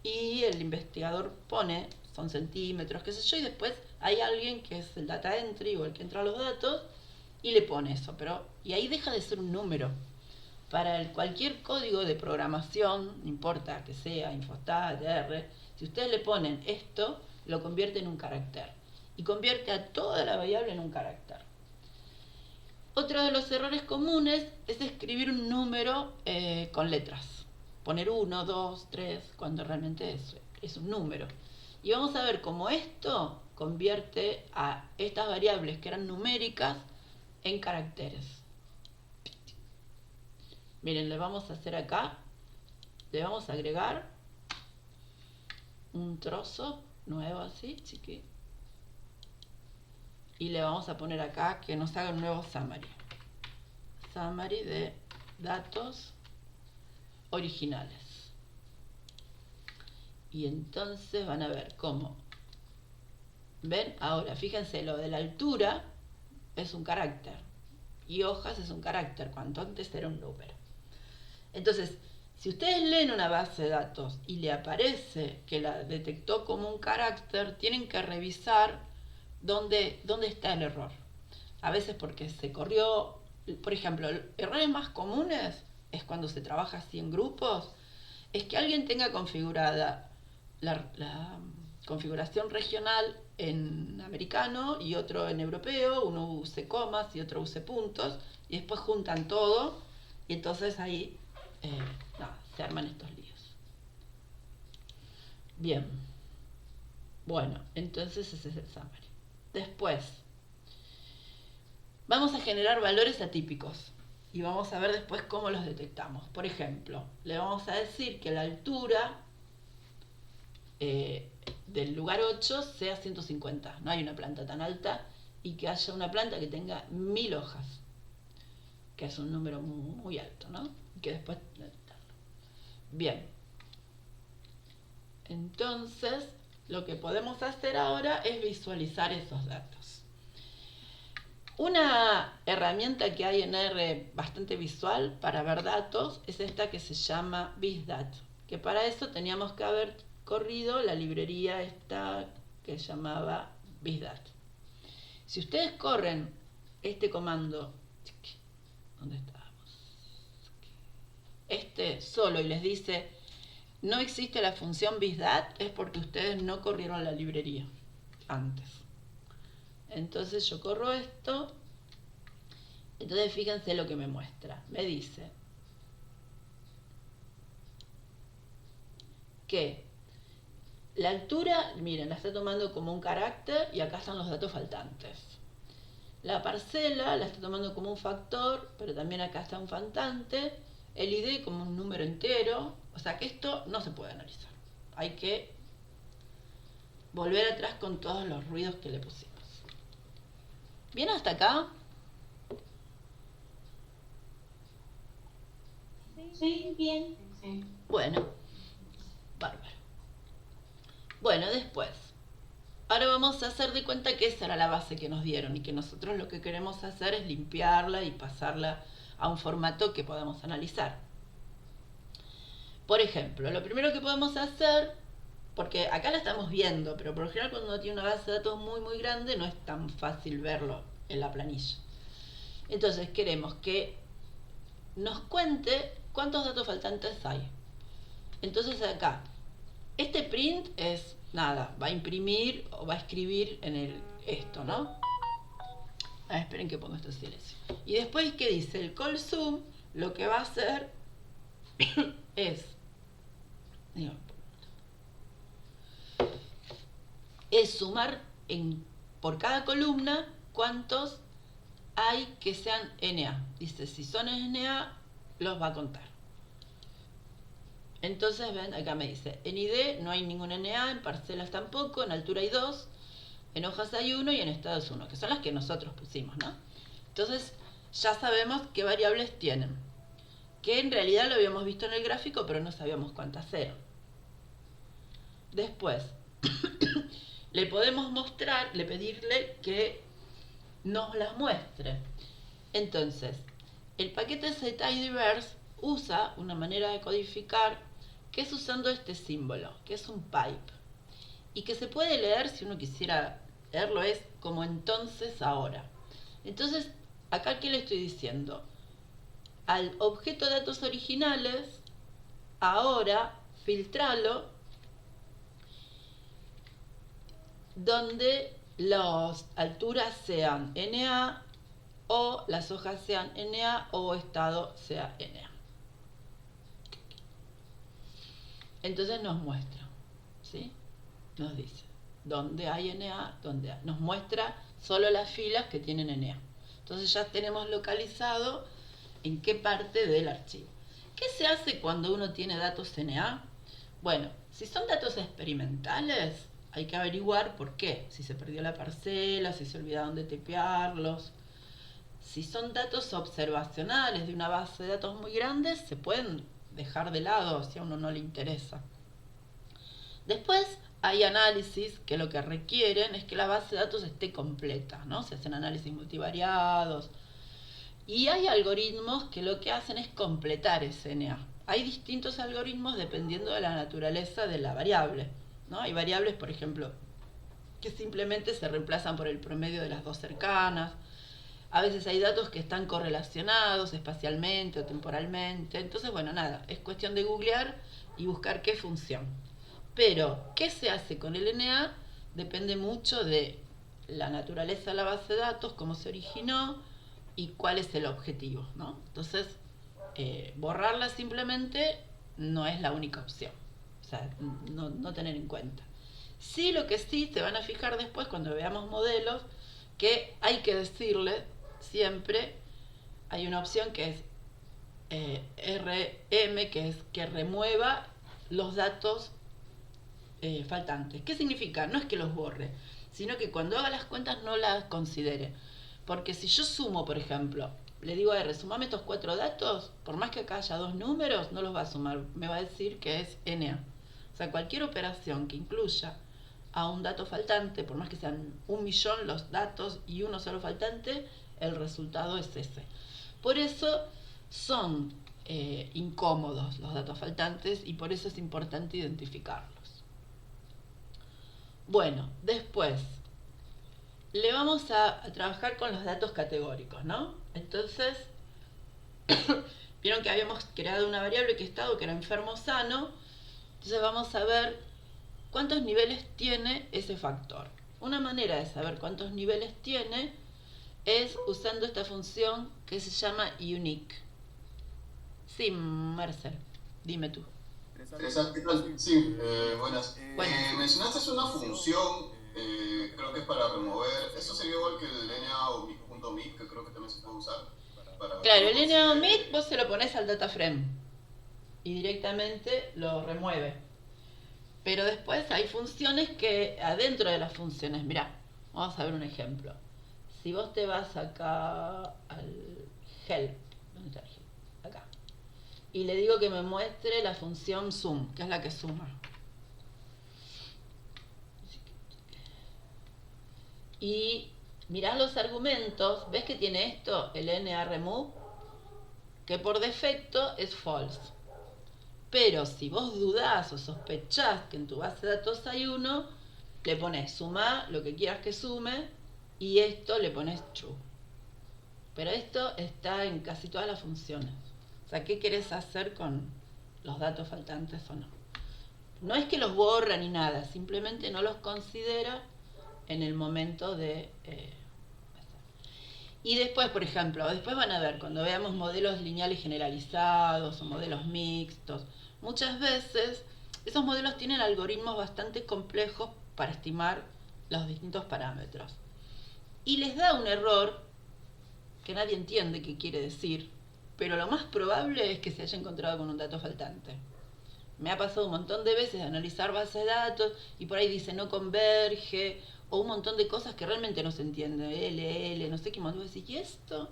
y el investigador pone, son centímetros, qué sé yo, y después hay alguien que es el data entry o el que entra los datos y le pone eso, y ahí deja de ser un número. Para cualquier código de programación, no importa que sea Infostat, R, si ustedes le ponen esto, lo convierte en un carácter y convierte a toda la variable en un carácter. Otro de los errores comunes es escribir un número con letras. Poner 1, 2, 3, cuando realmente es un número. Y vamos a ver cómo esto convierte a estas variables que eran numéricas en caracteres. Miren, le vamos a hacer acá, le vamos a agregar un trozo nuevo así, chiqui. Y le vamos a poner acá que nos haga un nuevo summary. Summary de datos originales. Y entonces van a ver cómo. ¿Ven? Ahora, fíjense, lo de la altura es un carácter. Y hojas es un carácter, cuando antes era un número. Entonces, si ustedes leen una base de datos y le aparece que la detectó como un carácter, tienen que revisar dónde está el error. A veces porque se corrió, por ejemplo, errores más comunes es cuando se trabaja así en grupos, es que alguien tenga configurada la configuración regional en americano y otro en europeo, uno use comas y otro use puntos, y después juntan todo, y entonces ahí se arman estos líos. Bien. Bueno, entonces ese es el summary. Después, vamos a generar valores atípicos y vamos a ver después cómo los detectamos. Por ejemplo, le vamos a decir que la altura del lugar 8 sea 150. No hay una planta tan alta y que haya una planta que tenga 1000 hojas, que es un número muy, muy alto, ¿no? Y que después... Bien. Entonces, lo que podemos hacer ahora es visualizar esos datos. Una herramienta que hay en R bastante visual para ver datos es esta que se llama BizDat, que para eso teníamos que haber corrido la librería esta que se llamaba BizDat. Si ustedes corren este comando, ¿dónde estábamos? Este solo y les dice no existe la función BizDat, es porque ustedes no corrieron la librería antes. Entonces yo corro esto, entonces fíjense lo que me muestra. Me dice que la altura, miren, la está tomando como un carácter y acá están los datos faltantes. La parcela la está tomando como un factor, pero también acá está un faltante. El ID como un número entero. O sea que esto no se puede analizar. Hay que volver atrás con todos los ruidos que le pusimos. ¿Bien hasta acá? Sí, bien. Sí. Bueno, bárbaro. Bueno, después. Ahora vamos a hacer de cuenta que esa era la base que nos dieron y que nosotros lo que queremos hacer es limpiarla y pasarla a un formato que podamos analizar. Por ejemplo, lo primero que podemos hacer, porque acá la estamos viendo, pero por lo general cuando uno tiene una base de datos muy muy grande no es tan fácil verlo en la planilla. Entonces queremos que nos cuente cuántos datos faltantes hay. Entonces acá, este print es nada, va a imprimir o va a escribir en esto, ¿no? Esperen que pongo esto en silencio. Y después, ¿qué dice? El call zoom lo que va a hacer es sumar por cada columna cuántos hay que sean NA. Dice, si son NA, los va a contar. Entonces, ven, acá me dice, en ID no hay ningún NA, en parcelas tampoco, en altura hay 2, en hojas hay 1 y en estados 1, que son las que nosotros pusimos, ¿no? Entonces, ya sabemos qué variables tienen, que en realidad lo habíamos visto en el gráfico, pero no sabíamos cuántas eran. Después, le podemos mostrar, pedirle que nos las muestre. Entonces, el paquete ZIDiverse usa una manera de codificar que es usando este símbolo, que es un pipe, y que se puede leer, si uno quisiera leerlo, es como entonces ahora. Entonces, acá, ¿qué le estoy diciendo? Al objeto de datos originales, ahora filtralo donde las alturas sean NA o las hojas sean NA o estado sea NA. Entonces nos muestra, ¿sí? Nos dice dónde hay NA, dónde hay. Nos muestra solo las filas que tienen NA. Entonces ya tenemos localizado en qué parte del archivo. ¿Qué se hace cuando uno tiene datos NA? Bueno, si son datos experimentales, hay que averiguar por qué. Si se perdió la parcela, si se olvidaron de tipearlos. Si son datos observacionales de una base de datos muy grande, se pueden dejar de lado si a uno no le interesa. Después hay análisis que lo que requieren es que la base de datos esté completa, ¿no? Se hacen análisis multivariados. Y hay algoritmos que lo que hacen es completar ese NA. Hay distintos algoritmos dependiendo de la naturaleza de la variable, ¿no? Hay variables, por ejemplo, que simplemente se reemplazan por el promedio de las dos cercanas. A veces hay datos que están correlacionados espacialmente o temporalmente. Entonces, bueno, nada, es cuestión de googlear y buscar qué función. Pero, ¿qué se hace con el NA? Depende mucho de la naturaleza de la base de datos, cómo se originó y cuál es el objetivo, ¿no? Entonces, borrarla simplemente no es la única opción. O sea, no tener en cuenta. Sí, lo que sí se van a fijar después cuando veamos modelos, que hay que decirle siempre, hay una opción que es RM, que es que remueva los datos faltantes. ¿Qué significa? No es que los borre, sino que cuando haga las cuentas no las considere. Porque si yo sumo, por ejemplo, le digo a R, sumame estos 4 datos, por más que acá haya 2 números, no los va a sumar, me va a decir que es NA. O sea, cualquier operación que incluya a un dato faltante, por más que sean 1.000.000 los datos y uno solo faltante, el resultado es ese. Por eso son incómodos los datos faltantes y por eso es importante identificarlos. Bueno, después le vamos a trabajar con los datos categóricos, ¿no? Entonces, vieron que habíamos creado una variable que estado que era enfermo sano. Entonces vamos a ver cuántos niveles tiene ese factor. Una manera de saber cuántos niveles tiene es usando esta función que se llama unique. Sí, Marcel, dime tú. Teresa, ¿qué tal? Sí, buenas. Mencionaste una función, creo que es para remover. Eso sería igual que el NA.omit, que creo que también se puede usar. Claro, el NA.omit vos se lo pones al data frame y directamente lo remueve. Pero después hay funciones que adentro de las funciones, mirá, vamos a ver un ejemplo. Si vos te vas acá al help, ¿dónde está el help? Acá. Y le digo que me muestre la función sum, que es la que suma. Y mirá los argumentos, ¿ves que tiene esto? El NA_remove, que por defecto es false. Pero si vos dudás o sospechás que en tu base de datos hay uno, le pones suma lo que quieras que sume y esto le pones true. Pero esto está en casi todas las funciones. O sea, ¿qué querés hacer con los datos faltantes o no? No es que los borra ni nada, simplemente no los considera en el momento de... y después, por ejemplo, después van a ver, cuando veamos modelos lineales generalizados o modelos mixtos, muchas veces esos modelos tienen algoritmos bastante complejos para estimar los distintos parámetros. Y les da un error que nadie entiende qué quiere decir, pero lo más probable es que se haya encontrado con un dato faltante. Me ha pasado un montón de veces de analizar bases de datos y por ahí dice no converge, o un montón de cosas que realmente no se entienden, LL, no sé qué más. Vos decís, ¿y esto?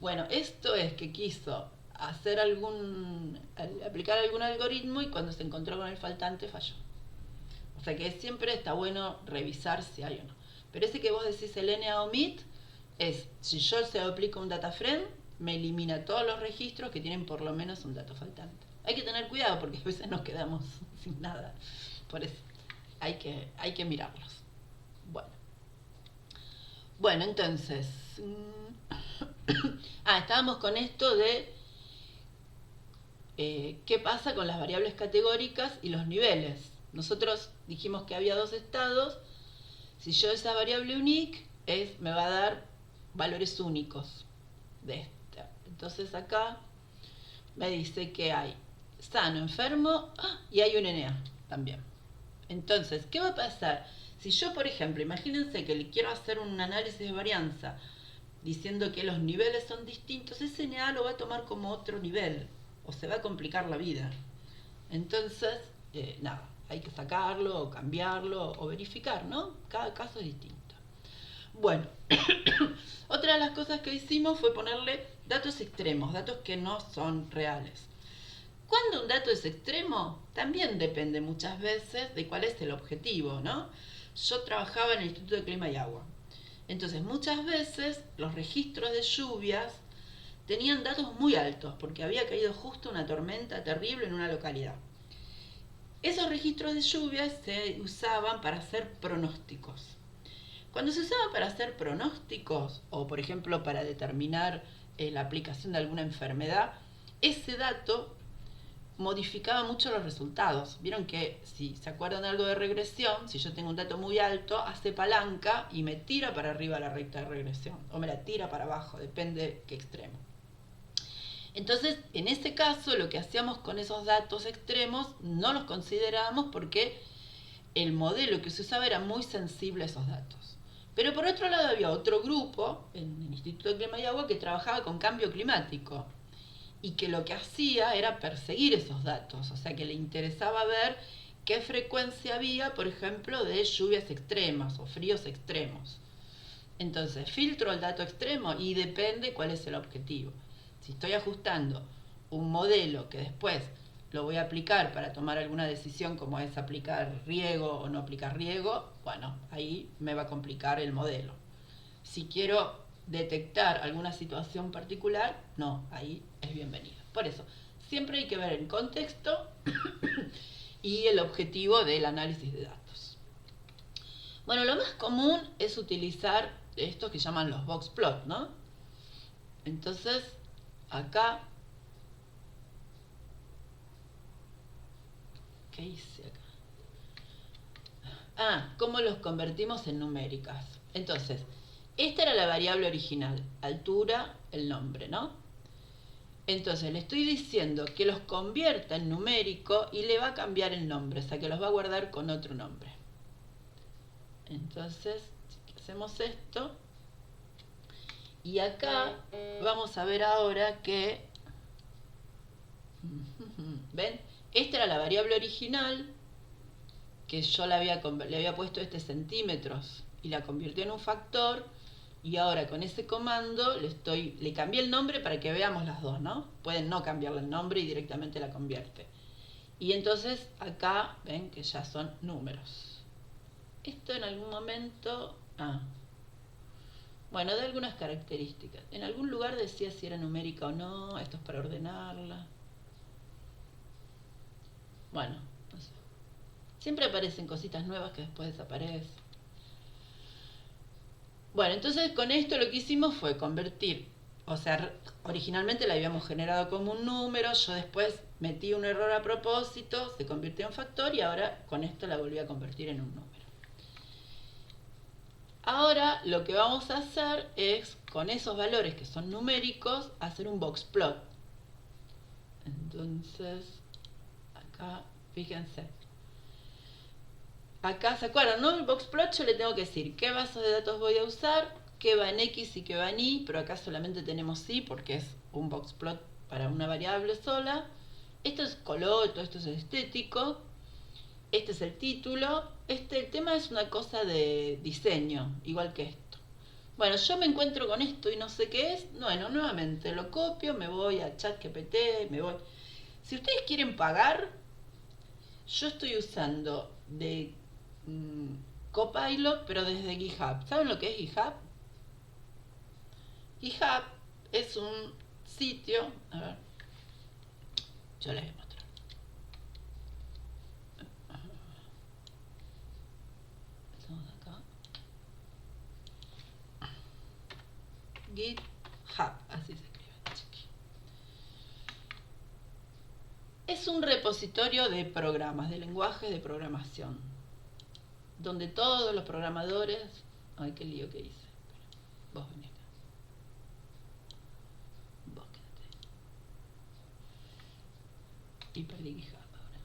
Bueno, esto es que quiso hacer aplicar algún algoritmo y cuando se encontró con el faltante falló. O sea que siempre está bueno revisar si hay o no. Pero ese que vos decís el NA-OMIT es, si yo se aplico un data frame, me elimina todos los registros que tienen por lo menos un dato faltante. Hay que tener cuidado porque a veces nos quedamos sin nada. Por eso hay que mirarlos. Bueno, entonces... estábamos con esto de qué pasa con las variables categóricas y los niveles. Nosotros dijimos que había dos estados. Si yo esa variable unique me va a dar valores únicos de esta. Entonces acá me dice que hay sano, enfermo y hay un NA también. Entonces, ¿qué va a pasar? Si yo, por ejemplo, imagínense que le quiero hacer un análisis de varianza diciendo que los niveles son distintos, ese NA lo va a tomar como otro nivel o se va a complicar la vida. Entonces, nada, hay que sacarlo o cambiarlo o verificar, ¿no? Cada caso es distinto. Bueno, otra de las cosas que hicimos fue ponerle datos extremos, datos que no son reales. Cuando un dato es extremo, también depende muchas veces de cuál es el objetivo, ¿no? Yo trabajaba en el Instituto de Clima y Agua. Entonces, muchas veces los registros de lluvias tenían datos muy altos, porque había caído justo una tormenta terrible en una localidad. Esos registros de lluvias se usaban para hacer pronósticos. Cuando se usaban para hacer pronósticos, o por ejemplo para determinar la aplicación de alguna enfermedad, ese dato modificaba mucho los resultados. Vieron que si se acuerdan de algo de regresión, si yo tengo un dato muy alto, hace palanca y me tira para arriba la recta de regresión, o me la tira para abajo, depende qué extremo. Entonces, en ese caso, lo que hacíamos con esos datos extremos, no los considerábamos porque el modelo que se usaba era muy sensible a esos datos. Pero por otro lado había otro grupo, en el Instituto de Clima y Agua, que trabajaba con cambio climático y que lo que hacía era perseguir esos datos, o sea que le interesaba ver qué frecuencia había, por ejemplo, de lluvias extremas o fríos extremos. Entonces, filtro el dato extremo y depende cuál es el objetivo. Si estoy ajustando un modelo que después lo voy a aplicar para tomar alguna decisión como es aplicar riego o no aplicar riego, bueno, ahí me va a complicar el modelo. Si quiero detectar alguna situación particular, no, ahí es bienvenido. Por eso, siempre hay que ver el contexto y el objetivo del análisis de datos. Bueno, lo más común es utilizar estos que llaman los box plot, ¿no? Entonces, acá, ¿qué hice acá? ¿Cómo los convertimos en numéricas? Entonces, esta era la variable original, altura, el nombre, ¿no? Entonces, le estoy diciendo que los convierta en numérico y le va a cambiar el nombre, o sea, que los va a guardar con otro nombre. Entonces, hacemos esto. Y acá vamos a ver ahora que... ¿Ven? Esta era la variable original, que yo le había puesto centímetros y la convirtió en un factor. Y ahora con ese comando le cambié el nombre para que veamos las dos, ¿no? Pueden no cambiarle el nombre y directamente la convierte. Y entonces acá ven que ya son números. Esto en algún momento... bueno, de algunas características. En algún lugar decía si era numérica o no. Esto es para ordenarla. Bueno, no sé. Siempre aparecen cositas nuevas que después desaparecen. Bueno, entonces con esto lo que hicimos fue convertir O sea, originalmente la habíamos generado como un número, yo después metí un error a propósito, se convirtió en factor y ahora con esto la volví a convertir en un número. Ahora lo que vamos a hacer es, con esos valores que son numéricos, hacer un boxplot. Entonces, acá, fíjense. Acá, ¿se acuerdan, no? El boxplot yo le tengo que decir qué bases de datos voy a usar, qué va en X y qué va en Y, pero acá solamente tenemos Y porque es un boxplot para una variable sola. Esto es color, todo esto es estético. Este es el título. El tema es una cosa de diseño, igual que esto. Bueno, yo me encuentro con esto y no sé qué es. Bueno, nuevamente lo copio, me voy a ChatGPT, me voy. Si ustedes quieren pagar, yo estoy usando de Copilot, pero desde GitHub. ¿Saben lo que es GitHub? GitHub es un sitio. A ver, yo les voy a mostrar. GitHub, así se escribe. Es un repositorio de programas, de lenguajes de programación, donde todos los programadores... Ay, qué lío que hice. Vos vení acá. Vos quédate. Y perdí GitHub ahora.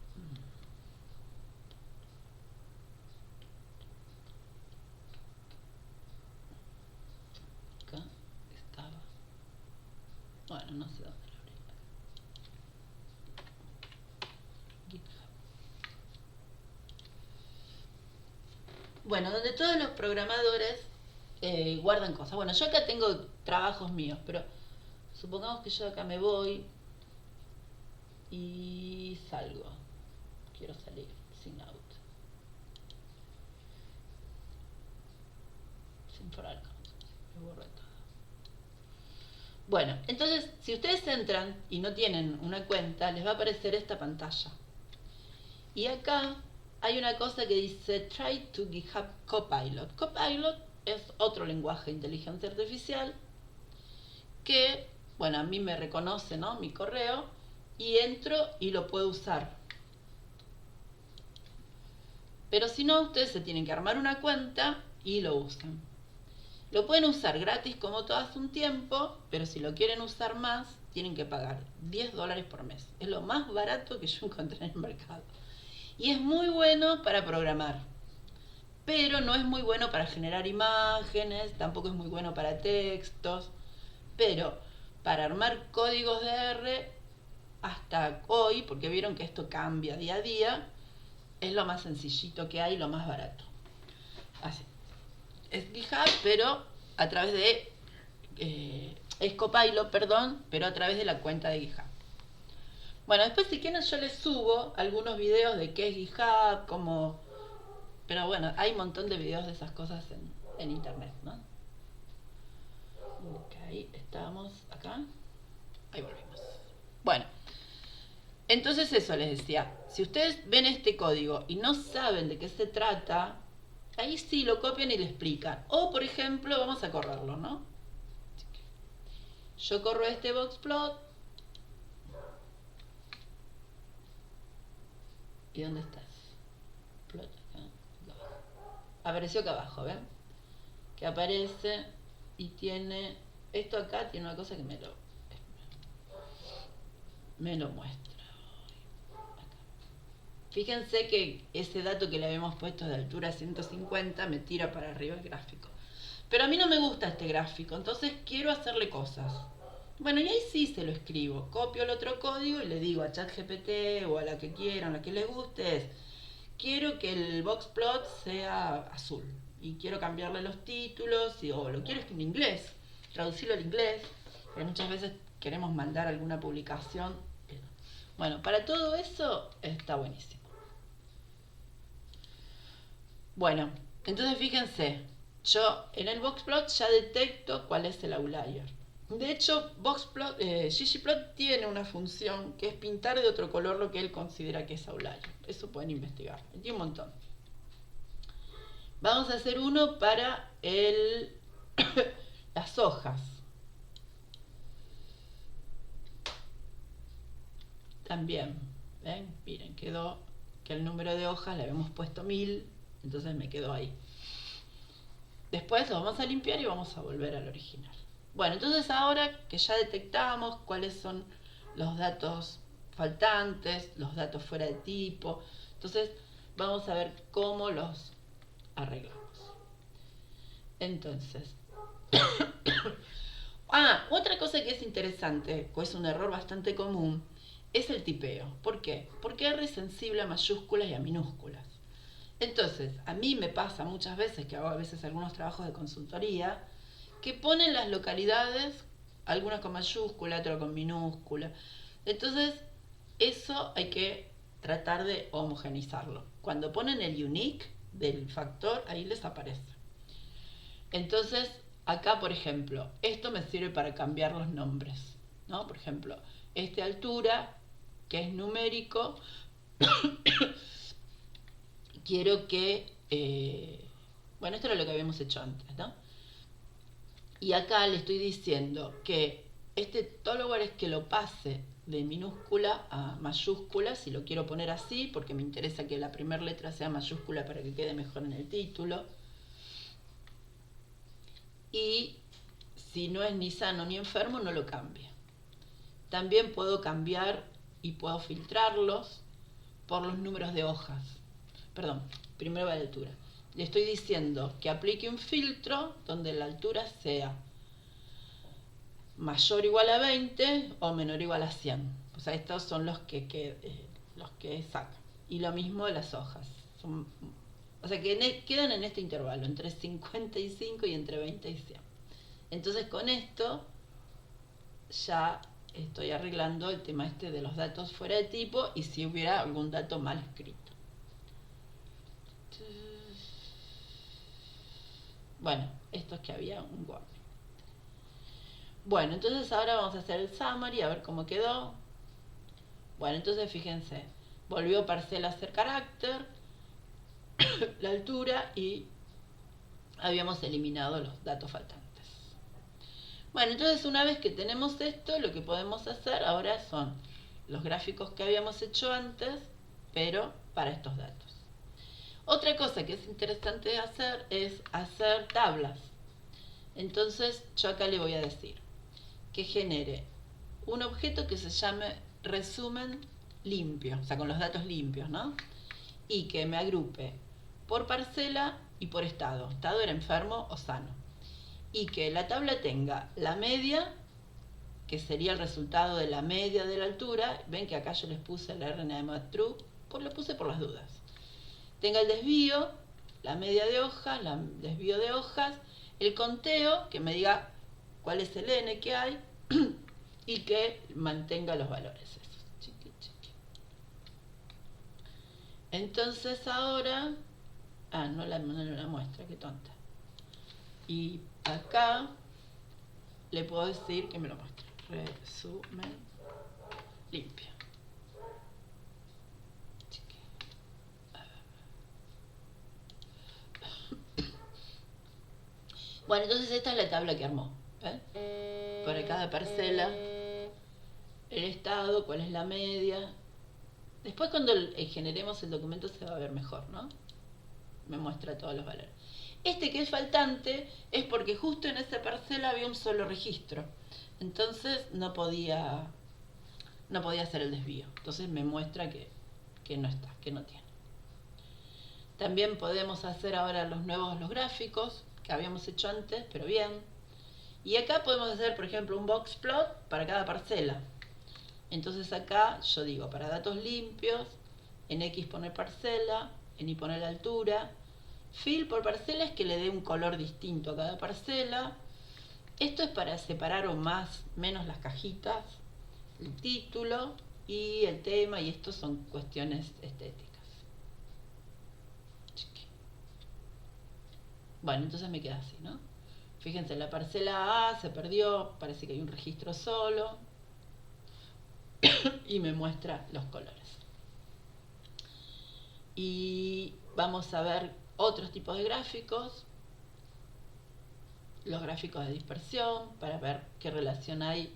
Acá estaba. Bueno, no sé dónde lo abrí. GitHub. Bueno, donde todos los programadores guardan cosas. Bueno, yo acá tengo trabajos míos, pero supongamos que yo acá me voy y salgo. Quiero salir, sin out. Sin for all content. Me borro todo. Bueno, entonces, si ustedes entran y no tienen una cuenta, les va a aparecer esta pantalla. Y acá hay una cosa que dice Try to GitHub Copilot. Copilot es otro lenguaje de inteligencia artificial que, bueno, a mí me reconoce, ¿no?, mi correo, y entro y lo puedo usar. Pero si no, ustedes se tienen que armar una cuenta y lo usan. Lo pueden usar gratis como todo hace un tiempo, pero si lo quieren usar más, tienen que pagar $10 por mes. Es lo más barato que yo encontré en el mercado. Y es muy bueno para programar, pero no es muy bueno para generar imágenes, tampoco es muy bueno para textos, pero para armar códigos de R, hasta hoy, porque vieron que esto cambia día a día, es lo más sencillito que hay, lo más barato. Así. Es GitHub, pero a través de... es Copilot, perdón, pero a través de la cuenta de GitHub. Bueno, después si quieren yo les subo algunos videos de qué es GitHub, cómo... Pero bueno, hay un montón de videos de esas cosas en internet, ¿no? Ok, estábamos acá. Ahí volvimos. Bueno, entonces eso les decía. Si ustedes ven este código y no saben de qué se trata, ahí sí lo copian y le explican. O, por ejemplo, vamos a correrlo, ¿no? Yo corro este boxplot. ¿Y dónde estás? Plot acá. Apareció acá abajo, ¿ven? Que aparece y tiene... Esto acá tiene una cosa que me lo muestra. Acá. Fíjense que ese dato que le habíamos puesto de altura 150 me tira para arriba el gráfico. Pero a mí no me gusta este gráfico, entonces quiero hacerle cosas. Bueno, y ahí sí se lo escribo. Copio el otro código y le digo a ChatGPT o a la que quieran, a la que les guste, quiero que el boxplot sea azul. Y quiero cambiarle los títulos, o lo quiero en inglés, traducirlo al inglés, porque muchas veces queremos mandar alguna publicación. Bueno, para todo eso está buenísimo. Bueno, entonces fíjense, yo en el boxplot ya detecto cuál es el outlier. De hecho, ggplot tiene una función que es pintar de otro color lo que él considera que es outlier. Eso pueden investigar. Tiene un montón. Vamos a hacer uno para las hojas. también, ¿ven? Miren, quedó que el número de hojas le habíamos puesto 1000, entonces me quedó ahí. Después lo vamos a limpiar y vamos a volver al original. Bueno, entonces ahora que ya detectamos cuáles son los datos faltantes, los datos fuera de tipo, entonces vamos a ver cómo los arreglamos. Entonces, otra cosa que es interesante, que es un error bastante común, es el tipeo. ¿Por qué? Porque R es sensible a mayúsculas y a minúsculas. Entonces, a mí me pasa muchas veces, que hago a veces algunos trabajos de consultoría, que ponen las localidades, algunas con mayúscula, otras con minúscula. Entonces, eso hay que tratar de homogeneizarlo. Cuando ponen el unique del factor, ahí les aparece. Entonces, acá, por ejemplo, esto me sirve para cambiar los nombres, ¿no? Por ejemplo, altura, que es numérico, quiero que, bueno, esto era lo que habíamos hecho antes, ¿no? Y acá le estoy diciendo que todo lugar es que lo pase de minúscula a mayúscula, si lo quiero poner así, porque me interesa que la primera letra sea mayúscula para que quede mejor en el título. Y si no es ni sano ni enfermo, no lo cambia. También puedo cambiar y puedo filtrarlos por los números de hojas. Perdón, primero va la altura. Le estoy diciendo que aplique un filtro donde la altura sea mayor o igual a 20 o menor o igual a 100. O sea, estos son los que sacan. Y lo mismo de las hojas. O sea, que quedan en este intervalo, entre 55 y entre 20 y 100. Entonces, con esto ya estoy arreglando el tema de los datos fuera de tipo y si hubiera algún dato mal escrito. Bueno, esto es que había un warning. Bueno, entonces ahora vamos a hacer el summary, a ver cómo quedó. Bueno, entonces fíjense, volvió parcela a ser carácter, la altura y habíamos eliminado los datos faltantes. Bueno, entonces una vez que tenemos esto, lo que podemos hacer ahora son los gráficos que habíamos hecho antes, pero para estos datos. Otra cosa que es interesante hacer es hacer tablas. Entonces yo acá le voy a decir que genere un objeto que se llame resumen limpio, o sea, con los datos limpios, ¿no? Y que me agrupe por parcela y por estado. Estado era enfermo o sano. Y que la tabla tenga la media, que sería el resultado de la media de la altura. Ven que acá yo les puse el RNA true, pues lo puse por las dudas. Tenga el desvío, la media de hojas, el desvío de hojas, el conteo, que me diga cuál es el N que hay, y que mantenga los valores esos. Chiqui, chiqui. Entonces ahora, no la muestra, qué tonta. Y acá le puedo decir que me lo muestre. Resumen limpio. Bueno, entonces esta es la tabla que armó. ¿Ven? Para cada parcela, el estado, cuál es la media. Después cuando generemos el documento se va a ver mejor, ¿no? Me muestra todos los valores. Este que es faltante es porque justo en esa parcela había un solo registro. Entonces no podía hacer el desvío. Entonces me muestra que no está, que no tiene. También podemos hacer ahora los gráficos que habíamos hecho antes, pero bien. Y acá podemos hacer, por ejemplo, un box plot para cada parcela. Entonces acá yo digo, para datos limpios, en X poner parcela, en Y poner la altura. Fill por parcela es que le dé un color distinto a cada parcela. Esto es para separar menos las cajitas, el título y el tema, y esto son cuestiones estéticas. Bueno, entonces me queda así, ¿no? Fíjense, la parcela A se perdió, parece que hay un registro solo y me muestra los colores. Y vamos a ver otros tipos de gráficos, los gráficos de dispersión, para ver qué relación hay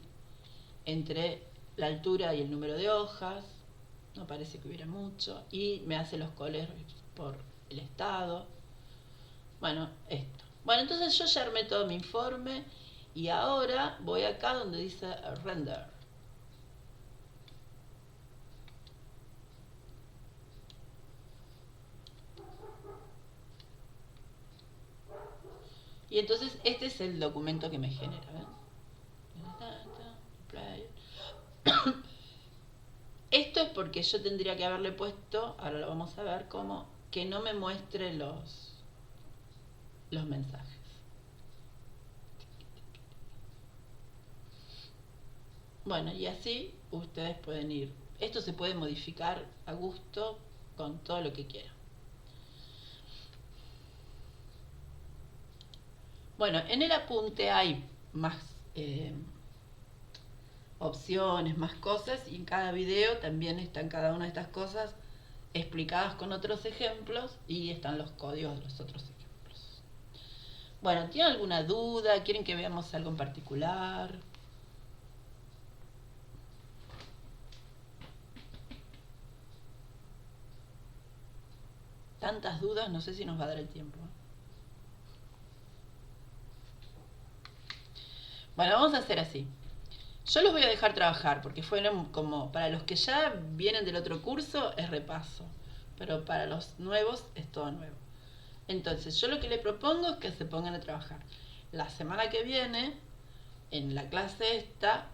entre la altura y el número de hojas, no parece que hubiera mucho, y me hace los colores por el estado. Bueno, esto. Bueno, entonces yo ya armé todo mi informe y ahora voy acá donde dice render. Y entonces este es el documento que me genera. Esto es porque yo tendría que haberle puesto, ahora lo vamos a ver, como que no me muestre los mensajes. Bueno, y así ustedes pueden ir. Esto se puede modificar a gusto con todo lo que quieran. Bueno, en el apunte hay más opciones, más cosas, y en cada video también están cada una de estas cosas explicadas con otros ejemplos y están los códigos de los otros ejemplos. Bueno, ¿tienen alguna duda? ¿Quieren que veamos algo en particular? Tantas dudas, no sé si nos va a dar el tiempo. Bueno, vamos a hacer así. Yo los voy a dejar trabajar porque fueron como, para los que ya vienen del otro curso es repaso, pero para los nuevos es todo nuevo. Entonces yo lo que les propongo es que se pongan a trabajar. La semana que viene, en la clase esta,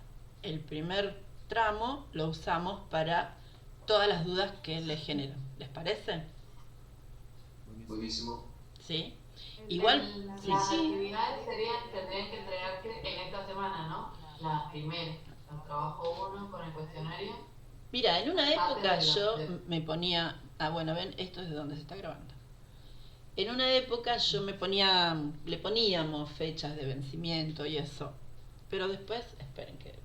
el primer tramo lo usamos para todas las dudas que les generan. ¿Les parece? Buenísimo. ¿Sí? Igual, sí. Las actividades tendrían que entregarse en esta semana, ¿no? La primera, el trabajo 1 con el cuestionario. Mira, en una época yo me ponía, bueno, ven, esto es de donde se está grabando. En una época yo le poníamos fechas de vencimiento y eso. Pero después, esperen que